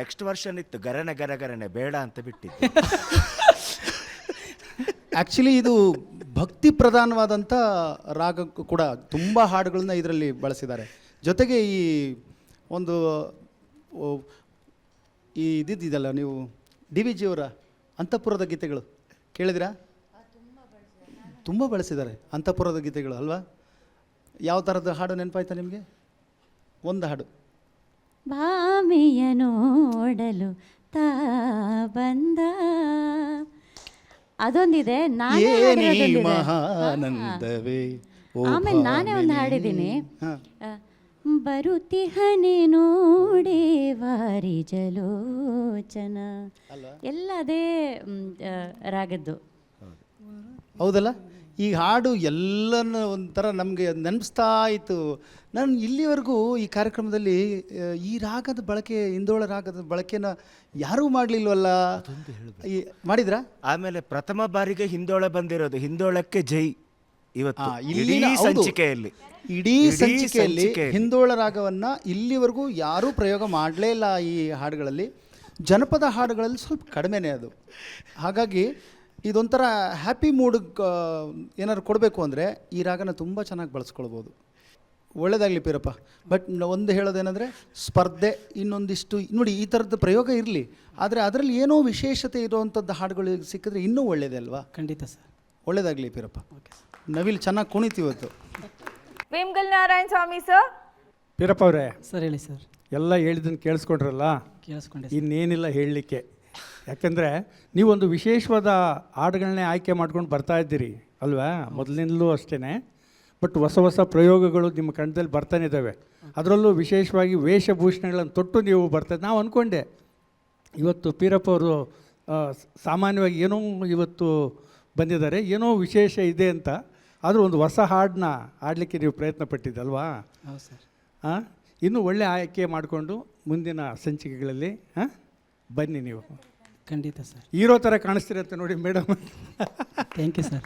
ನೆಕ್ಸ್ಟ್ ವರ್ಷನ್ ಇತ್ತು ಗರನೆ ಗರಗರನೆ ಬೇಡ ಅಂತ ಬಿಟ್ಟಿದ್ದು. ಆ್ಯಕ್ಚುಲಿ ಇದು ಭಕ್ತಿ ಪ್ರಧಾನವಾದಂಥ ರಾಗ ಕೂಡ, ತುಂಬ ಹಾಡುಗಳನ್ನ ಇದರಲ್ಲಿ ಬಳಸಿದ್ದಾರೆ. ಜೊತೆಗೆ ಈ ಒಂದು ಈ ಇದಿದ್ದಲ್ಲ, ನೀವು ಡಿ ವಿ ಜಿಯವರ ಅಂತಃಪುರದ ಗೀತೆಗಳು ಕೇಳಿದಿರಾ? ತುಂಬ ಬಳಸಿದ್ದಾರೆ ಅಂತಃಪುರದ ಗೀತೆಗಳು ಅಲ್ವಾ? ಯಾವ ಥರದ ಹಾಡು ನೆನಪಾಯ್ತಾ ನಿಮಗೆ? ಒಂದು ಹಾಡು. ಭಾಮಿಯ ನೋಡಲು ತಾ ಬಂದ, ಅದೊಂದಿದೆ. ಮಹಾನಂದವೇ. ಆಮೇಲೆ ನಾನೇ ಒಂದು ಹಾಡಿದ್ದೀನಿ, ಬರುತಿಹನೆ ನೋಡೆ ವಾರಿ ಜಲೋಚನ, ಎಲ್ಲ ಅದೇ ರಾಗದ್ದು. ಹೌದಲ್ಲ? ಈ ಹಾಡು ಎಲ್ಲನೂ ಒಂಥರ ನಮಗೆ ನೆನಪಿಸ್ತಾ ಇತ್ತು. ನಾನು ಇಲ್ಲಿವರೆಗೂ ಈ ಕಾರ್ಯಕ್ರಮದಲ್ಲಿ ಈ ರಾಗದ ಬಳಕೆ, ಇಂದೋಳ ರಾಗದ ಬಳಕೆನ ಯಾರೂ ಮಾಡಲಿಲ್ವಲ್ಲ. ಮಾಡಿದ್ರಾ? ಆಮೇಲೆ ಪ್ರಥಮ ಬಾರಿಗೆ ಹಿಂದೋಳ ಬಂದಿರೋದು, ಹಿಂದೋಳಕ್ಕೆ ಜೈ. ಇವತ್ತು ಇಡೀ ಸಂಚಿಕೆಯಲ್ಲಿ ಹಿಂದೋಳ ರಾಗವನ್ನ ಇಲ್ಲಿವರೆಗೂ ಯಾರೂ ಪ್ರಯೋಗ ಮಾಡಲೇ ಇಲ್ಲ. ಈ ಹಾಡುಗಳಲ್ಲಿ ಜನಪದ ಹಾಡುಗಳಲ್ಲಿ ಸ್ವಲ್ಪ ಕಡಿಮೆನೇ ಅದು. ಹಾಗಾಗಿ ಇದೊಂಥರ ಹ್ಯಾಪಿ ಮೂಡ್ ಏನಾದ್ರು ಕೊಡಬೇಕು ಅಂದರೆ ಈ ರಾಗನ ತುಂಬ ಚೆನ್ನಾಗಿ ಬಳಸ್ಕೊಳ್ಬೋದು. ಒಳ್ಳೆಯದಾಗಲಿ ಪೀರಪ್ಪ. ಬಟ್ ಒಂದು ಹೇಳೋದೇನೆಂದರೆ, ಸ್ಪರ್ಧೆ ಇನ್ನೊಂದಿಷ್ಟು ನೋಡಿ, ಈ ಥರದ ಪ್ರಯೋಗ ಇರಲಿ, ಆದರೆ ಅದರಲ್ಲಿ ಏನೋ ವಿಶೇಷತೆ ಇರುವಂಥದ್ದು ಹಾಡುಗಳು ಸಿಕ್ಕಿದ್ರೆ ಇನ್ನೂ ಒಳ್ಳೆಯದೇ ಅಲ್ವಾ? ಖಂಡಿತ ಸರ್. ಒಳ್ಳೆಯದಾಗಲಿ ಪೀರಪ್ಪ. ನವಿಲ್ ಚೆನ್ನಾಗಿ ಕುಣಿತೀವತ್ತು. ವೇಮಗಲ್ ನಾರಾಯಣ ಸ್ವಾಮಿ ಸರ್. ಪೀರಪ್ಪ ಅವರೇ ಸರ್ ಹೇಳಿ ಸರ್. ಎಲ್ಲ ಹೇಳಿದ್ದನ್ನು ಕೇಳಿಸ್ಕೊಂಡ್ರಲ್ಲ, ಕೇಳಿಸ್ಕೊಂಡೆ. ಇನ್ನೇನಿಲ್ಲ ಹೇಳಲಿಕ್ಕೆ. ಯಾಕಂದರೆ ನೀವೊಂದು ವಿಶೇಷವಾದ ಹಾಡುಗಳನ್ನೇ ಆಯ್ಕೆ ಮಾಡ್ಕೊಂಡು ಬರ್ತಾ ಇದ್ದೀರಿ ಅಲ್ವಾ? ಮೊದಲಿನಲ್ಲೂ ಅಷ್ಟೇ. ಬಟ್ ಹೊಸ ಹೊಸ ಪ್ರಯೋಗಗಳು ನಿಮ್ಮ ಕಣ್ಣದಲ್ಲಿ ಬರ್ತಾನೆ ಇದ್ದಾವೆ. ಅದರಲ್ಲೂ ವಿಶೇಷವಾಗಿ ವೇಷಭೂಷಣಗಳನ್ನು ತೊಟ್ಟು ನೀವು ಬರ್ತಾ, ನಾವು ಅಂದ್ಕೊಂಡೆ ಇವತ್ತು ಪೀರಪ್ಪ ಅವರು ಸಾಮಾನ್ಯವಾಗಿ ಏನೋ ಇವತ್ತು ಬಂದಿದ್ದಾರೆ, ಏನೋ ವಿಶೇಷ ಇದೆ ಅಂತ. ಆದರೂ ಒಂದು ಹೊಸ ಹಾಡನ್ನ ಆಡಲಿಕ್ಕೆ ನೀವು ಪ್ರಯತ್ನ ಪಟ್ಟಿದ್ದಲ್ವಾ? ಹೌದು ಸರ್. ಇನ್ನೂ ಒಳ್ಳೆ ಆಯ್ಕೆ ಮಾಡಿಕೊಂಡು ಮುಂದಿನ ಸಂಚಿಕೆಗಳಲ್ಲಿ ಬನ್ನಿ ನೀವು. ಖಂಡಿತ ಸರ್. ಹೀರೋ ಥರ ಕಾಣಿಸ್ತೀರಂತೆ ನೋಡಿ ಮೇಡಮ್. Thank you sir.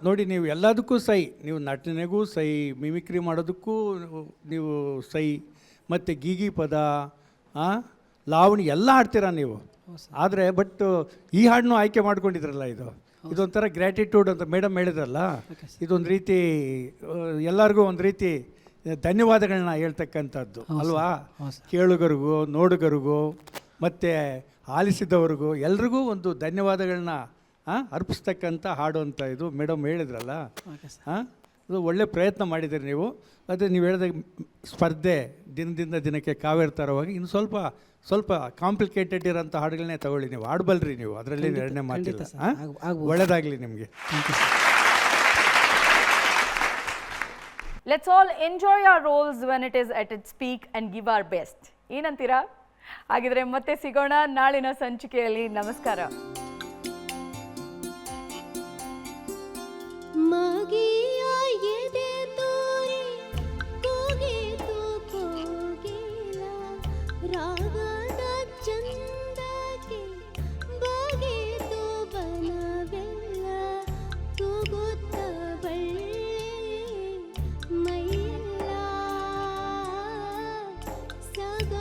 ನೋಡಿ, ನೀವು ಎಲ್ಲದಕ್ಕೂ ಸೈ, ನೀವು ನಟನೆಗೂ ಸೈ, ಮಿಮಿಕ್ರಿ ಮಾಡೋದಕ್ಕೂ ನೀವು ಸೈ, ಮತ್ತು ಗೀಗಿ ಪದ, ಲಾವಣಿ ಎಲ್ಲ ಆಡ್ತೀರಾ ನೀವು. ಆದರೆ ಬಟ್ ಈ ಹಾಡನ್ನು ಆಯ್ಕೆ ಮಾಡ್ಕೊಂಡಿದ್ರಲ್ಲ, ಇದೊಂಥರ ಗ್ರ್ಯಾಟಿಟ್ಯೂಡ್ ಅಂತ ಮೇಡಮ್ ಹೇಳಿದ್ರಲ್ಲ, ಇದೊಂದು ರೀತಿ ಎಲ್ಲರಿಗೂ ಒಂದು ರೀತಿ ಧನ್ಯವಾದಗಳನ್ನ ಹೇಳ್ತಕ್ಕಂಥದ್ದು ಅಲ್ವಾ? ಕೇಳುಗರಿಗೂ, ನೋಡುಗರಿಗೂ, ಮತ್ತು ಆಲಿಸಿದವ್ರಿಗೂ ಎಲ್ರಿಗೂ ಒಂದು ಧನ್ಯವಾದಗಳನ್ನ ಅರ್ಪಿಸ್ತಕ್ಕಂಥ ಹಾಡು ಅಂತ ಇದು ಮೇಡಮ್ ಹೇಳಿದ್ರಲ್ಲ. ಅದು ಒಳ್ಳೆ ಪ್ರಯತ್ನ ಮಾಡಿದ್ದೀರಿ ನೀವು. ಅದೇ ನೀವು ಹೇಳಿದ ಸ್ಪರ್ಧೆ ದಿನದಿಂದ ದಿನಕ್ಕೆ ಕಾವೇರ್ತಾರವಾಗಿ ಇನ್ನು ಸ್ವಲ್ಪ ಕಾಂಪ್ಲಿಕೇಟೆಡ್ ಇರೋಂಥ ಹಾಡುಗಳನ್ನೇ ತಗೊಳ್ಳಿ. ನೀವು ಆಡಬಲ್ರಿ, ನೀವು ಅದರಲ್ಲಿ ಎರಡನೇ ಮಾತಿಲ್ಲ. ಒಳ್ಳೆಯದಾಗಲಿ ನಿಮಗೆ. Let's all enjoy our roles when it is at its peak and give our best. ಏನಂತೀರಾ? ಹಾಗಿದ್ರೆ ಮತ್ತೆ ಸಿಗೋಣ ನಾಳಿನ ಸಂಚಿಕೆಯಲ್ಲಿ. ನಮಸ್ಕಾರ. ಮಗಿಯ ಎದೆ ತೋರಿ ರಾಗದ ಚಂದಕ್ಕೆ ಬಗೆದು ಬನವೆಲ್ಲ ತೂಗುತ್ತ ಬಳ್ಳಿ ಮೈಯೆಲ್ಲ ಸಗ